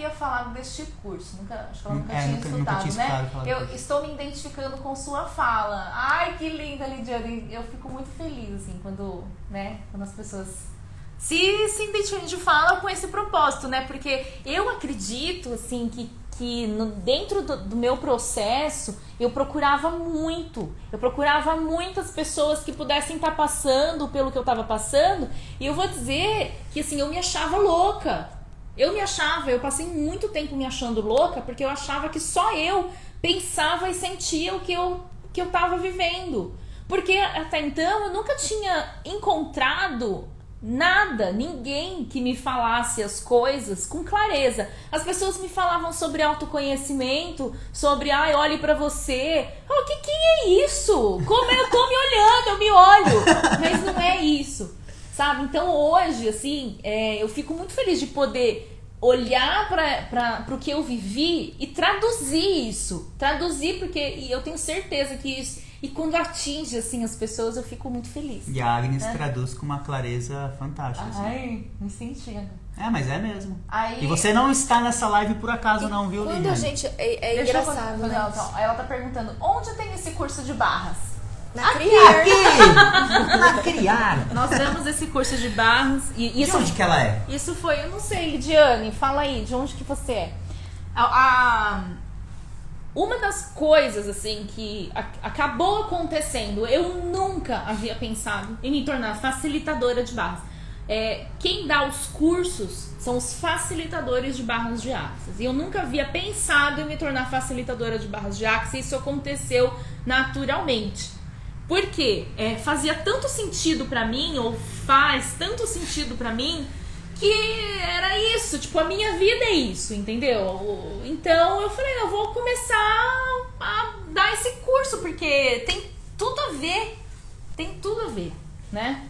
falado deste curso. Acho que ela nunca tinha escutado, né? Eu estou me identificando com sua fala. Ai, que linda, Lidiane. Eu fico muito feliz, assim, quando as pessoas se identificam de fala com esse propósito, né? Porque eu acredito, assim, que dentro do meu processo, eu procurava muitas pessoas que pudessem estar passando pelo que eu estava passando, e eu vou dizer que, assim, eu me achava louca. Eu passei muito tempo me achando louca, porque eu achava que só eu pensava e sentia o que eu estava vivendo. Porque até então eu nunca tinha encontrado ninguém que me falasse as coisas com clareza. As pessoas me falavam sobre autoconhecimento, sobre, olhe pra você. O que é isso? Como eu tô me olhando, eu me olho. Mas não é isso, sabe? Então hoje, assim, eu fico muito feliz de poder olhar para o que eu vivi e traduzir isso. Porque eu tenho certeza que isso... E quando atinge, assim, as pessoas, eu fico muito feliz. E a Agnes traduz com uma clareza fantástica. Ai, me sentindo. Mas é mesmo. Aí... E você não está nessa live por acaso, não, viu, Liliane? Quando a gente... É engraçado, né? Aí ela tá perguntando, onde tem esse curso de barras? Na Criar. Na Criar. Nós damos esse curso de barras. E isso, de onde que ela é? Isso foi, eu não sei, Lidiane, fala aí, de onde que você é? Uma das coisas, assim, que acabou acontecendo, eu nunca havia pensado em me tornar facilitadora de barras. Quem dá os cursos são os facilitadores de barras de axis. E eu nunca havia pensado em me tornar facilitadora de barras de axis, e isso aconteceu naturalmente. Por quê? Fazia tanto sentido pra mim, ou faz tanto sentido pra mim, que era isso, tipo, a minha vida é isso, entendeu? Então eu falei, eu vou começar a dar esse curso, porque tem tudo a ver, né?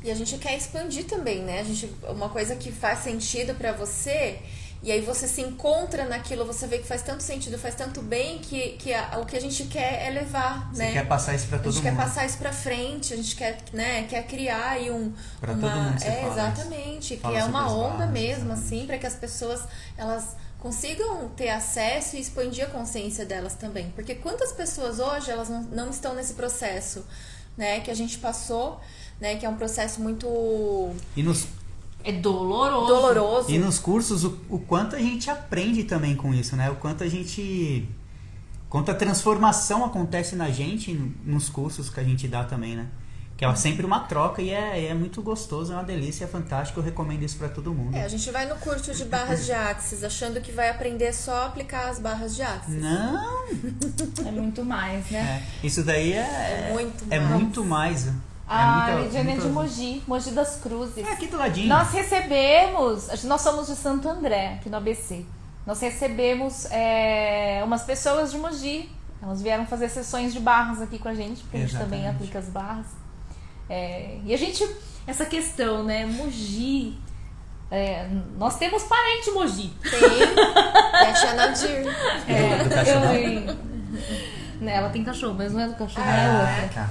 E a gente quer expandir também, né? Uma coisa que faz sentido pra você, e aí você se encontra naquilo, você vê que faz tanto sentido, faz tanto bem, que o que a gente quer é levar, você né? Quer passar isso pra todo mundo. A gente quer passar isso pra frente, a gente quer criar aí pra todo mundo você fala exatamente, isso. criar uma onda barras, mesmo, assim, pra que as pessoas, elas consigam ter acesso e expandir a consciência delas também. Porque quantas pessoas hoje, elas não estão nesse processo, né, que a gente passou, né, que é um processo muito... É doloroso. E nos cursos, o quanto a gente aprende também com isso, né? O quanto quanto a transformação acontece na gente nos cursos que a gente dá também, né? Que é sempre uma troca e é muito gostoso, é uma delícia, é fantástico, eu recomendo isso pra todo mundo. A gente vai no curso de barras de axis achando que vai aprender só a aplicar as barras de axis. Não! É muito mais, né? Isso daí muito mais. A Lidiane é de Mogi das Cruzes. Aqui do ladinho. Nós somos de Santo André, aqui no ABC. Nós recebemos umas pessoas de Mogi. Elas vieram fazer sessões de barras aqui com a gente, porque a gente também aplica as barras. E a gente, essa questão, né, Mogi... nós temos parente em Mogi. Tem a Tia Nadir. Do cachorro. Ela tem cachorro, mas não é do cachorro, é outra.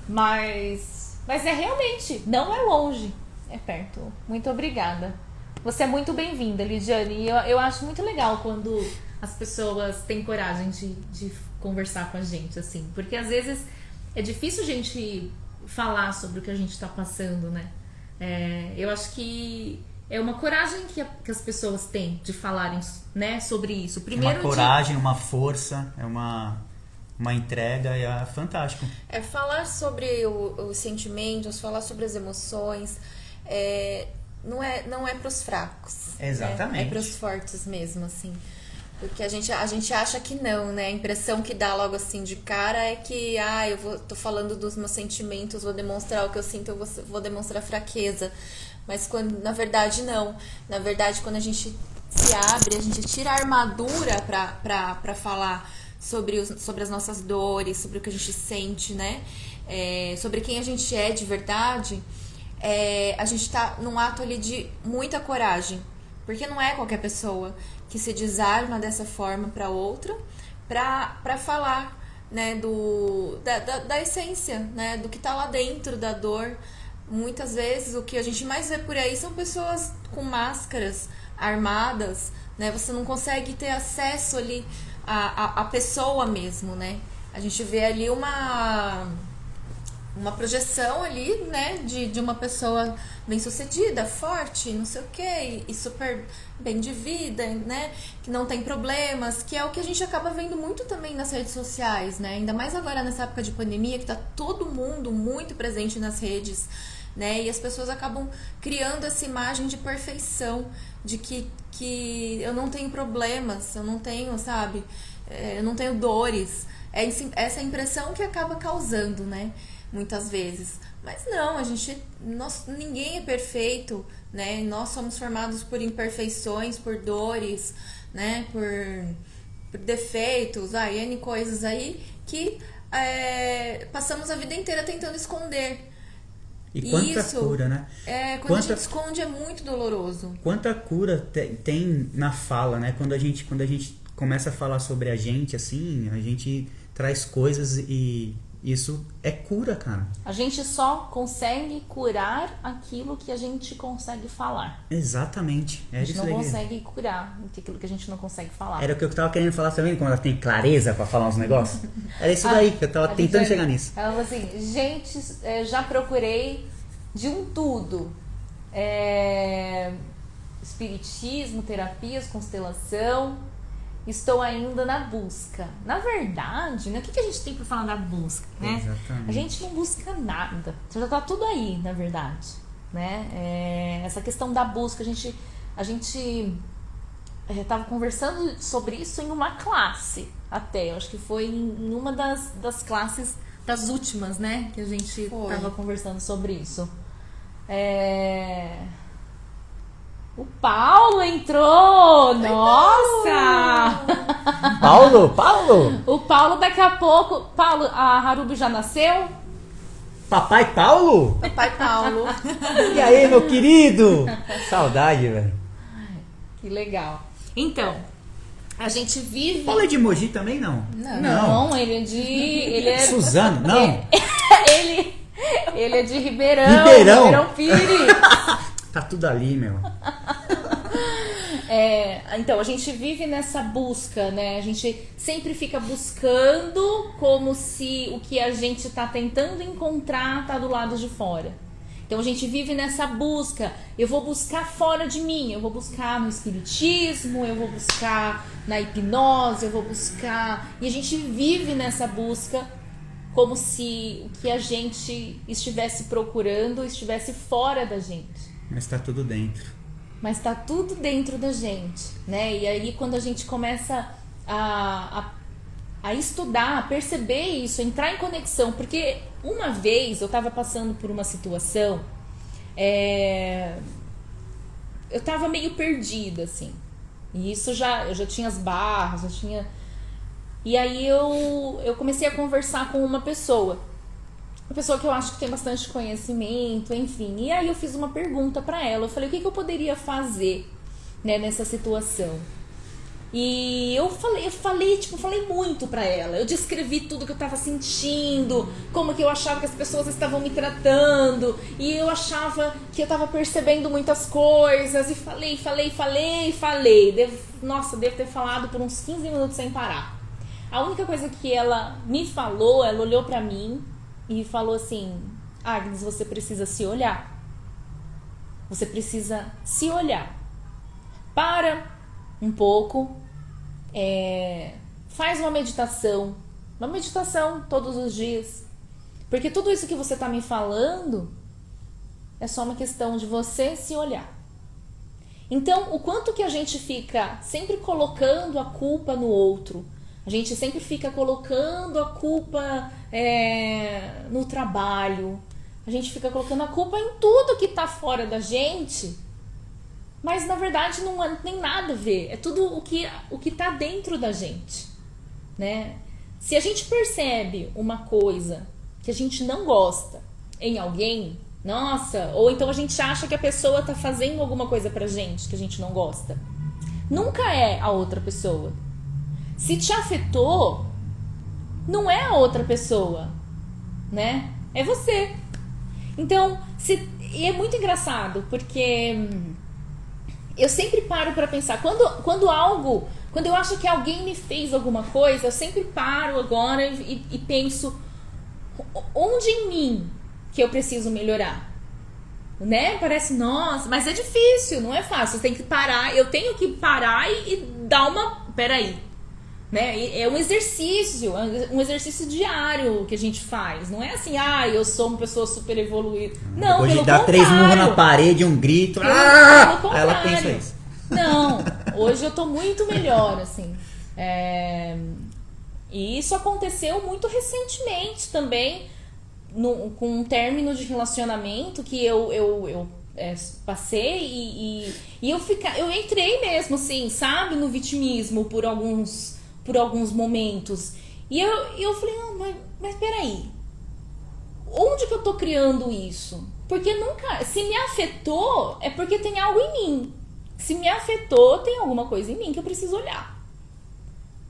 Mas realmente, não é longe, é perto. Muito obrigada. Você é muito bem-vinda, Lidiane. E eu acho muito legal quando as pessoas têm coragem de conversar com a gente, assim. Porque às vezes é difícil a gente falar sobre o que a gente está passando, né? Eu acho que é uma coragem que as pessoas têm de falarem, né, sobre isso. Primeiro, uma coragem, uma força, uma entrega, é fantástico. Falar sobre os sentimentos, falar sobre as emoções, não é para os fracos. Exatamente. É para os fortes mesmo, assim. Porque a gente acha que não, né? A impressão que dá logo assim de cara é que, tô falando dos meus sentimentos, vou demonstrar o que eu sinto, eu vou demonstrar fraqueza. Mas na verdade não. Na verdade, quando a gente se abre, a gente tira a armadura pra falar sobre as nossas dores, sobre o que a gente sente, né? Sobre quem a gente é de verdade, a gente tá num ato ali de muita coragem. Porque não é qualquer pessoa que se desarma dessa forma pra outra, pra falar né, da essência, né, do que tá lá dentro da dor. Muitas vezes o que a gente mais vê por aí são pessoas com máscaras armadas, né? Você não consegue ter acesso ali à pessoa mesmo, né? A gente vê ali uma projeção ali, né, de uma pessoa bem-sucedida, forte, não sei o quê, e super bem de vida, né, que não tem problemas, que é o que a gente acaba vendo muito também nas redes sociais, né, ainda mais agora nessa época de pandemia, que tá todo mundo muito presente nas redes, né, e as pessoas acabam criando essa imagem de perfeição, de que eu não tenho problemas, eu não tenho, sabe, eu não tenho dores, é essa impressão que acaba causando, né, muitas vezes. Mas não, ninguém é perfeito, né? Nós somos formados por imperfeições, por dores, né? Por defeitos, N coisas aí que passamos a vida inteira tentando esconder. E quanta cura, né? Quando a gente esconde é muito doloroso. Quanta cura tem na fala, né? Quando a gente começa a falar sobre a gente, assim, a gente traz coisas e isso é cura, cara. A gente só consegue curar aquilo que a gente consegue falar. Exatamente. A gente não consegue curar aquilo que a gente não consegue falar. Era o que eu tava querendo falar também, quando ela tem clareza pra falar uns negócios. Era isso daí, que eu tava tentando chegar nisso. Ela falou assim, gente, já procurei de um tudo. Espiritismo, terapias, constelação. Estou ainda na busca. Na verdade, né, o que a gente tem para falar da busca? Né? Exatamente. A gente não busca nada. Já tá tudo aí, na verdade. Né? Essa questão da busca, a gente estava conversando sobre isso em uma classe até. Eu acho que foi em uma das classes, das últimas, né? Que a gente estava conversando sobre isso. O Paulo entrou! Nossa! Paulo? O Paulo daqui a pouco... Paulo, a Harubi já nasceu? Papai Paulo? Papai Paulo. E aí, meu querido? Saudade, velho. Que legal. Então, a gente vive... Paulo é de Mogi também, não? Não, ele é... Suzano? Não? ele é de Ribeirão. Ribeirão Pires. Tá tudo ali, meu. Então, a gente vive nessa busca, né? A gente sempre fica buscando como se o que a gente tá tentando encontrar tá do lado de fora. Então, a gente vive nessa busca. Eu vou buscar fora de mim. Eu vou buscar no espiritismo, eu vou buscar na hipnose, eu vou buscar... E a gente vive nessa busca como se o que a gente estivesse procurando estivesse fora da gente. Mas tá tudo dentro. Mas tá tudo dentro da gente, né? E aí quando a gente começa a estudar, a perceber isso, a entrar em conexão, porque uma vez eu tava passando por uma situação, eu tava meio perdida, assim. E isso eu já tinha as barras, E aí eu comecei a conversar com uma pessoa que eu acho que tem bastante conhecimento, enfim. E aí eu fiz uma pergunta pra ela. Eu falei, o que eu poderia fazer, né, nessa situação? E eu falei muito pra ela. Eu descrevi tudo que eu tava sentindo, como que eu achava que as pessoas estavam me tratando. E eu achava que eu tava percebendo muitas coisas. E falei. Devo ter falado por uns 15 minutos sem parar. A única coisa que ela me falou, ela olhou pra mim e falou assim, Agnes, você precisa se olhar. Você precisa se olhar. Para um pouco. Faz uma meditação. Uma meditação todos os dias. Porque tudo isso que você está me falando é só uma questão de você se olhar. Então, o quanto que a gente fica sempre colocando a culpa no outro. A gente sempre fica colocando a culpa no trabalho. A gente fica colocando a culpa em tudo que tá fora da gente. Mas na verdade não tem nada a ver. É tudo o que tá dentro da gente, né? Se a gente percebe uma coisa que a gente não gosta em alguém, nossa, ou então a gente acha que a pessoa tá fazendo alguma coisa pra gente que a gente não gosta. Nunca é a outra pessoa. Se te afetou, não é a outra pessoa, né? É você. Então, e é muito engraçado, porque eu sempre paro para pensar, quando eu acho que alguém me fez alguma coisa, eu sempre paro agora e penso, onde em mim que eu preciso melhorar? Né? Parece, nossa, mas é difícil, não é fácil. Você tem que parar, eu tenho que parar e dar uma... Peraí. Né? É um exercício diário que a gente faz. Não é assim, eu sou uma pessoa super evoluída. Não, Depois pelo de dar contrário. 3 murros na parede, um grito. Pelo Aí contrário. ela pensa isso. Não, hoje eu tô muito melhor, assim. E isso aconteceu muito recentemente também, com um término de relacionamento que eu passei e eu entrei mesmo, assim, sabe, no vitimismo por alguns momentos. E eu falei, mas peraí, onde que eu tô criando isso? Porque se me afetou, é porque tem algo em mim. Se me afetou, tem alguma coisa em mim que eu preciso olhar.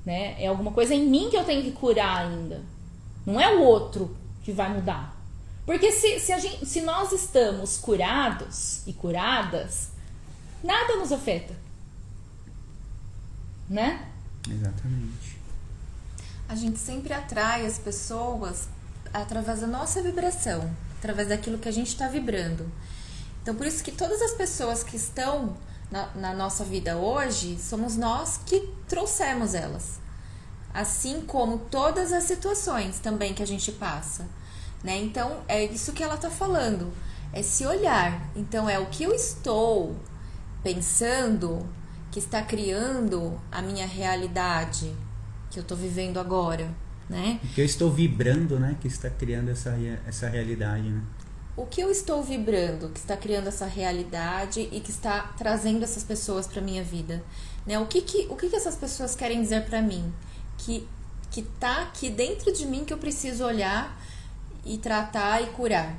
Né? É alguma coisa em mim que eu tenho que curar ainda. Não é o outro que vai mudar. Porque se nós estamos curados e curadas, nada nos afeta. Né? Exatamente. A gente sempre atrai as pessoas através da nossa vibração, através daquilo que a gente está vibrando. Então, por isso que todas as pessoas que estão na nossa vida hoje, somos nós que trouxemos elas. Assim como todas as situações também que a gente passa. Né? Então, é isso que ela está falando. É se olhar. Então, é o que eu estou pensando que está criando a minha realidade que eu estou vivendo agora. Né? O que eu estou vibrando, né? Que está criando essa realidade, né? O que eu estou vibrando que está criando essa realidade e que está trazendo essas pessoas para minha vida, né? O que essas pessoas querem dizer para mim que tá aqui dentro de mim que eu preciso olhar e tratar e curar,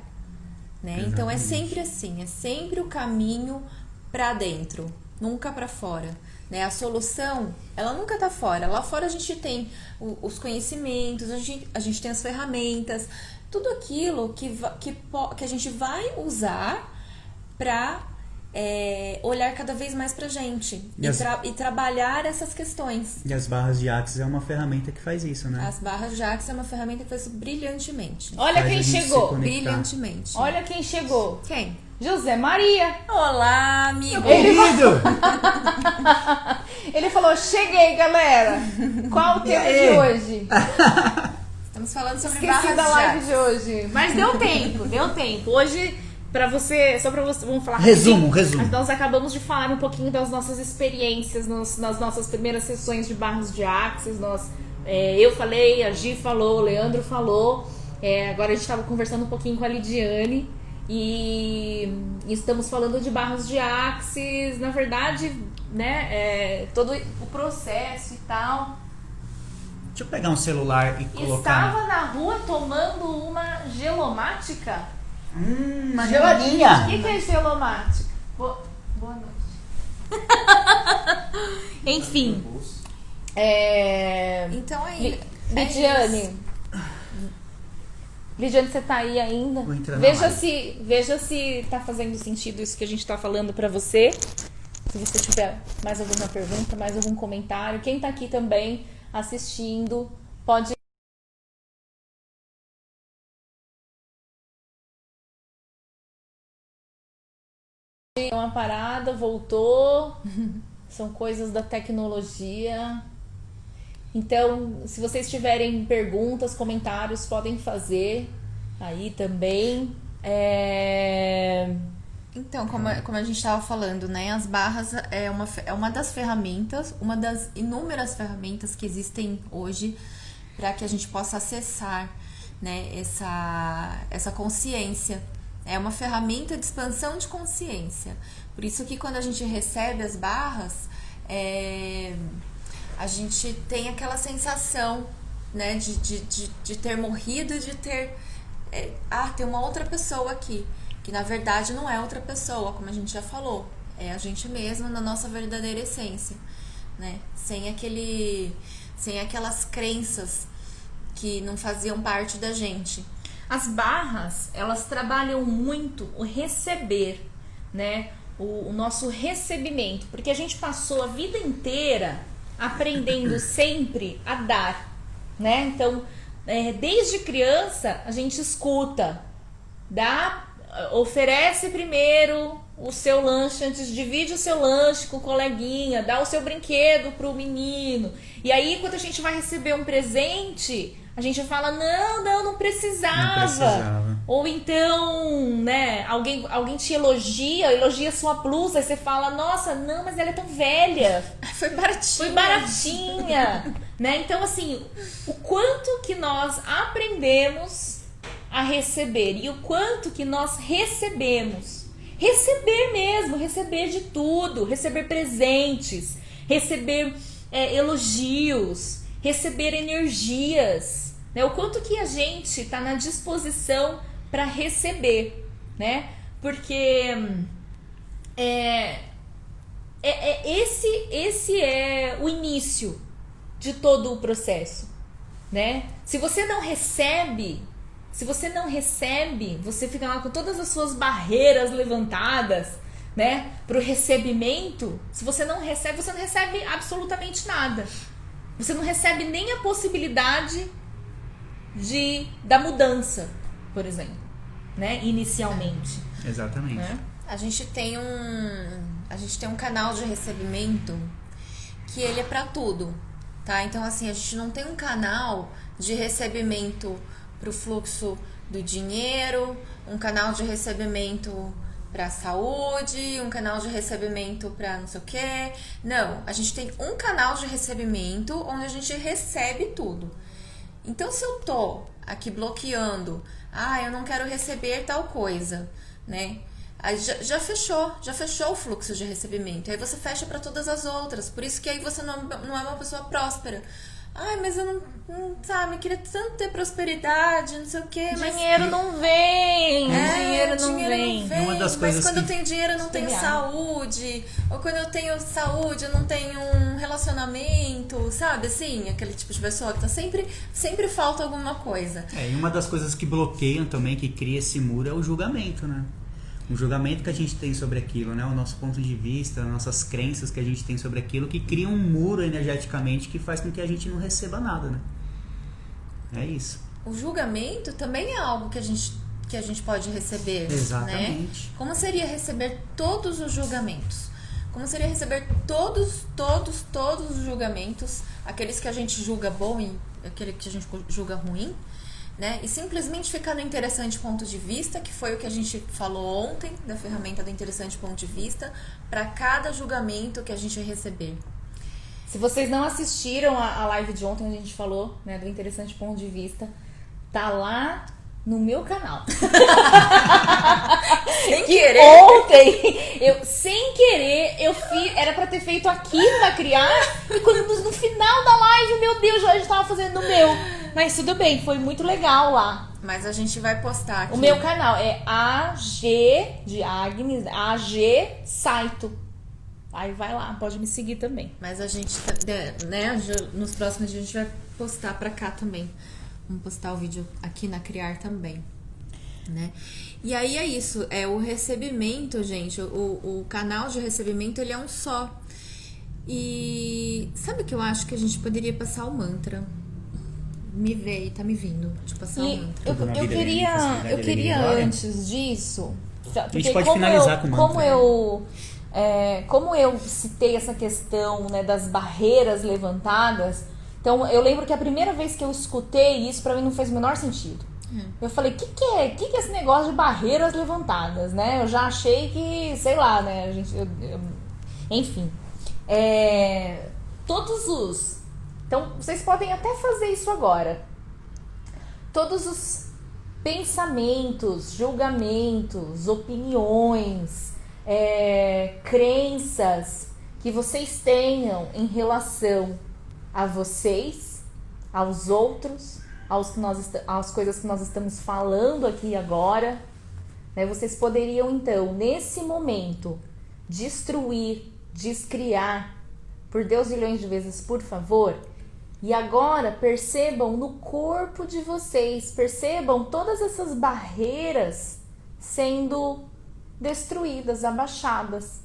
né? Então é sempre assim, é sempre o caminho para dentro, nunca para fora, né? A solução, ela nunca tá fora. Lá fora a gente tem os conhecimentos, a gente tem as ferramentas, tudo aquilo que a gente vai usar para olhar cada vez mais pra gente e trabalhar essas questões. E as barras de Axis é uma ferramenta que faz isso, né? As barras de Axis é uma ferramenta que faz isso brilhantemente. Olha quem chegou. Brilhantemente. Olha quem chegou. Quem? José Maria. Olá, amigo. Ele falou, cheguei, galera. Qual o tema de hoje? Estamos falando sobre Esqueci barras da de live Axis. de hoje. Mas deu tempo. Hoje, só pra você, vamos falar Resumo. Nós acabamos de falar um pouquinho das nossas experiências nas nossas primeiras sessões de barras de Axis. Eu falei, a Gi falou, o Leandro falou. Agora a gente estava conversando um pouquinho com a Lidiane. E estamos falando de barras de Axis, na verdade, né? Todo o processo e tal. Deixa eu pegar um celular e colocar... Estava na rua tomando uma gelomática? Uma geladinha. O que é gelomática? Boa noite. Enfim. Então aí. Lidiane, você tá aí ainda? Vou entrar na Veja se tá fazendo sentido isso que a gente tá falando pra você. Se você tiver mais alguma pergunta, mais algum comentário. Quem tá aqui também assistindo, pode... Uma parada, voltou. São coisas da tecnologia. Então, se vocês tiverem perguntas, comentários, podem fazer aí também. Então, como a gente estava falando, né? As barras é uma das ferramentas, uma das inúmeras ferramentas que existem hoje para que a gente possa acessar, né, essa consciência. É uma ferramenta de expansão de consciência. Por isso que quando a gente recebe as barras, a gente tem aquela sensação, né, de ter morrido e de ter... tem uma outra pessoa aqui. Que na verdade não é outra pessoa, como a gente já falou. É a gente mesma na nossa verdadeira essência, né? Sem aquelas crenças que não faziam parte da gente. As barras, elas trabalham muito o receber, né? O nosso recebimento, porque a gente passou a vida inteira aprendendo sempre a dar, né? Então, desde criança, a gente escuta, oferece primeiro o seu lanche antes, divide o seu lanche com o coleguinha, dá o seu brinquedo pro menino. E aí, quando a gente vai receber um presente, a gente fala, não precisava. Não precisava. Ou então, né, alguém te elogia sua blusa, e você fala, nossa, não, mas ela é tão velha. Foi baratinha. Foi baratinha. Né? Então, assim, o quanto que nós aprendemos a receber e o quanto que nós recebemos. Receber mesmo, receber de tudo, receber presentes, receber elogios, receber energias, né? O quanto que a gente está na disposição para receber, né? Porque esse é o início de todo o processo, né? Se você não recebe, você fica lá com todas as suas barreiras levantadas, né, pro recebimento. Se você não recebe absolutamente nada. Você não recebe nem a possibilidade da mudança, por exemplo, né, inicialmente. Exatamente. Né? A gente tem um canal de recebimento que ele é pra tudo, tá? Então, assim, a gente não tem um canal de recebimento pro fluxo do dinheiro, um canal de recebimento pra saúde, um canal de recebimento pra não sei o quê. Não, a gente tem um canal de recebimento onde a gente recebe tudo. Então, se eu tô aqui bloqueando, eu não quero receber tal coisa, né? Aí já fechou o fluxo de recebimento. Aí você fecha para todas as outras. Por isso que aí você não é uma pessoa próspera. Mas eu não sabe, eu queria tanto ter prosperidade, não sei o quê. Dinheiro não vem, dinheiro não vem. Uma das coisas mas quando eu tenho dinheiro eu não tenho saúde. Ou quando eu tenho saúde eu não tenho um relacionamento, sabe? Assim, aquele tipo de pessoa que tá sempre falta alguma coisa. E uma das coisas que bloqueiam também, que cria esse muro, é o julgamento, né? O julgamento que a gente tem sobre aquilo, né? O nosso ponto de vista, nossas crenças que a gente tem sobre aquilo, que cria um muro energeticamente que faz com que a gente não receba nada, né? É isso. O julgamento também é algo que a gente pode receber. Exatamente. Né? Como seria receber todos os julgamentos? Como seria receber todos os julgamentos, aqueles que a gente julga bom e aquele que a gente julga ruim, né? E simplesmente ficar no interessante ponto de vista, que foi o que a gente falou ontem, da ferramenta do interessante ponto de vista, para cada julgamento que a gente receber. Se vocês não assistiram a live de ontem, a gente falou, né, do interessante ponto de vista, tá lá no meu canal. Sem querer. Ontem, eu fiz, era pra ter feito aqui pra criar, e quando no final da live, meu Deus, eu já tava fazendo no meu. Mas tudo bem, foi muito legal lá. Mas a gente vai postar aqui. O meu canal é AG de Agnes, AG Saito. Aí vai lá, pode me seguir também. Mas a gente, né, nos próximos dias a gente vai postar pra cá também. Vamos postar o vídeo aqui na Criar também, né? E aí é isso, o recebimento, gente, o canal de recebimento, ele é um só. E sabe o que eu acho que a gente poderia passar o mantra? Tá me vindo de passar o mantra. Eu queria antes disso, a gente pode finalizar com o mantra. Como eu citei essa questão, né, das barreiras levantadas, então eu lembro que a primeira vez que eu escutei isso, pra mim não fez o menor sentido. Eu falei, o que é esse negócio de barreiras levantadas, né? Eu já achei que, sei lá, né, enfim. Então, vocês podem até fazer isso agora. Todos os pensamentos, julgamentos, opiniões, crenças que vocês tenham em relação a vocês, aos outros, às coisas que nós estamos falando aqui agora, né? Vocês poderiam, então, nesse momento, destruir, descriar, por Deus milhões de vezes, por favor, E agora percebam no corpo de vocês, percebam todas essas barreiras sendo destruídas, abaixadas.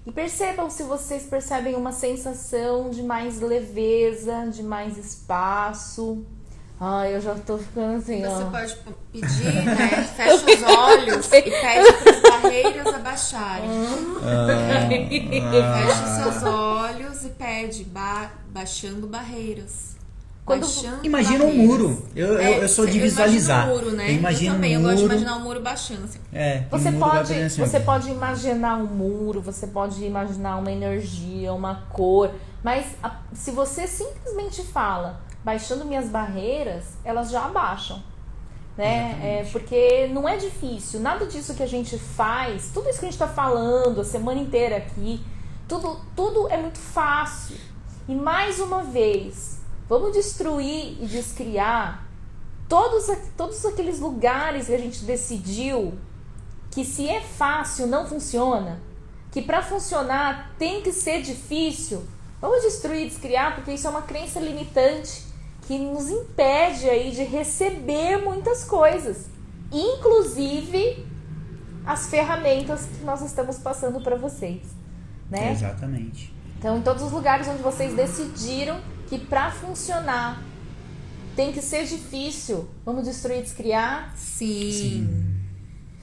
E percebam se vocês percebem uma sensação de mais leveza, de mais espaço. Ai, eu já tô ficando assim, Você ó. pode pedir, né? Fecha os olhos e pede para as barreiras abaixarem. Fecha os seus olhos e pede baixando barreiras. Quando- Baixando Imagina um barreiras. muro. Eu sou de visualizar. Eu imagino um muro, né? Eu imagino também, um eu gosto de muro. imaginar um muro baixando, assim. Você um muro vai pode, fazendo assim, ó. você pode imaginar um muro, você pode imaginar uma energia, uma cor, mas se você simplesmente fala, baixando minhas barreiras, elas já abaixam, né? Porque não é difícil, nada disso que a gente faz, tudo isso que a gente está falando a semana inteira aqui, tudo é muito fácil. E mais uma vez, vamos destruir e descriar todos aqueles lugares que a gente decidiu que se é fácil não funciona, que para funcionar tem que ser difícil. Vamos destruir e descriar, porque isso é uma crença limitante que nos impede aí de receber muitas coisas, inclusive as ferramentas que nós estamos passando para vocês, né? Exatamente. Então, em todos os lugares onde vocês decidiram que para funcionar tem que ser difícil, vamos destruir e descriar. Sim.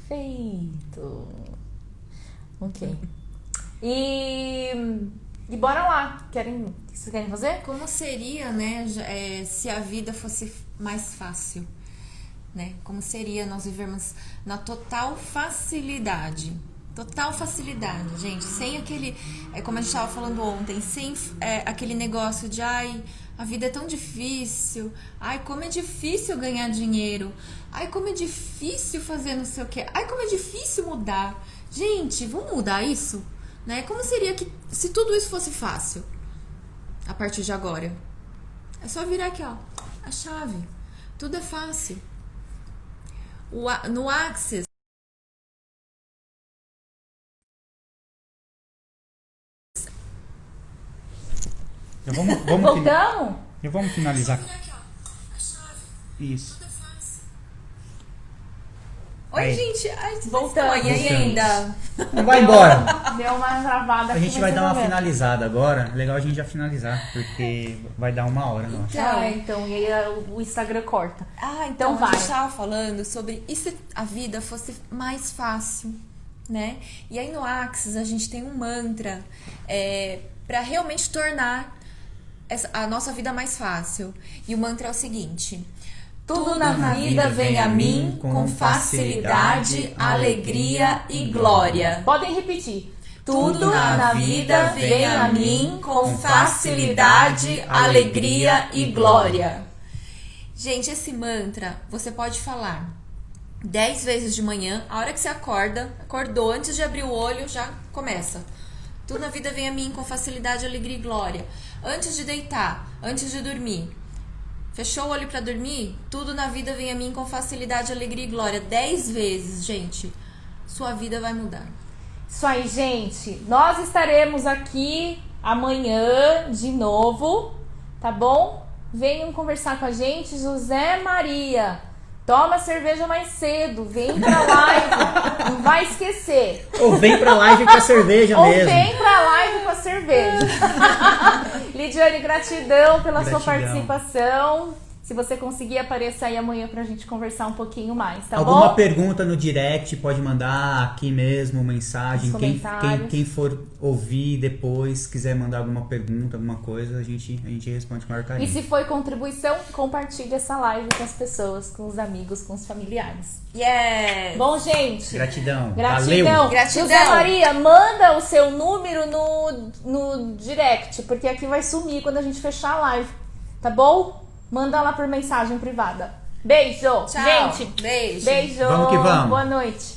Feito. Ok. E bora lá. O que vocês querem fazer? Como seria, né, se a vida fosse mais fácil, né? Como seria nós vivermos na total facilidade? Total facilidade, gente. Sem aquele, como a gente estava falando ontem, sem aquele negócio de, ai, a vida é tão difícil. Ai, como é difícil ganhar dinheiro. Ai, como é difícil fazer não sei o quê. Ai, como é difícil mudar. Gente, vamos mudar isso? Né? Como seria se tudo isso fosse fácil? A partir de agora. É só virar aqui, ó, a chave. Tudo é fácil. No Access, Então vamos finalizar. Isso. Oi, Aí. gente. Ai, vocês Voltamos, estão aí gente. ainda? Não vai embora. Deu uma travada A aqui gente vai nesse dar uma momento. finalizada agora. É legal a gente já finalizar, porque vai dar 1 hora, nossa. Então, e aí o Instagram corta. Ah, Então então vai. a gente estava falando sobre e se a vida fosse mais fácil, né? E aí no Axis a gente tem um mantra para realmente tornar a nossa vida mais fácil. E o mantra é o seguinte: tudo na vida vem a mim com facilidade, alegria e glória. Podem repetir. Tudo na vida vem a mim com facilidade, alegria e glória. Gente, esse mantra você pode falar 10 vezes de manhã, a hora que você acordou, antes de abrir o olho, já começa. Tudo na vida vem a mim com facilidade, alegria e glória. Antes de deitar, antes de dormir. Fechou o olho pra dormir? Tudo na vida vem a mim com facilidade, alegria e glória. 10 vezes, gente. Sua vida vai mudar. Isso aí, gente. Nós estaremos aqui amanhã de novo, tá bom? Venham conversar com a gente. José Maria, toma cerveja mais cedo. Vem pra live. Não vai esquecer. Ou vem pra live com a cerveja Ou mesmo. vem pra live com a cerveja. Lidiane, gratidão pela sua Gratidão. participação. Se você conseguir aparecer aí amanhã pra gente conversar um pouquinho mais, tá Alguma bom? pergunta no direct, pode mandar aqui mesmo, mensagem. Nos Quem comentários. for ouvir depois, quiser mandar alguma pergunta, alguma coisa, a gente responde com maior E carinho. se foi contribuição, compartilhe essa live com as pessoas, com os amigos, com os familiares. Yes! Bom, gente, Gratidão. gratidão. Valeu. Gratidão. José Maria, manda o seu número no direct, porque aqui vai sumir quando a gente fechar a live, tá bom? Manda lá por mensagem privada. Beijo! Tchau. Gente, Beijo. beijo! Vamos que vamos. Boa noite!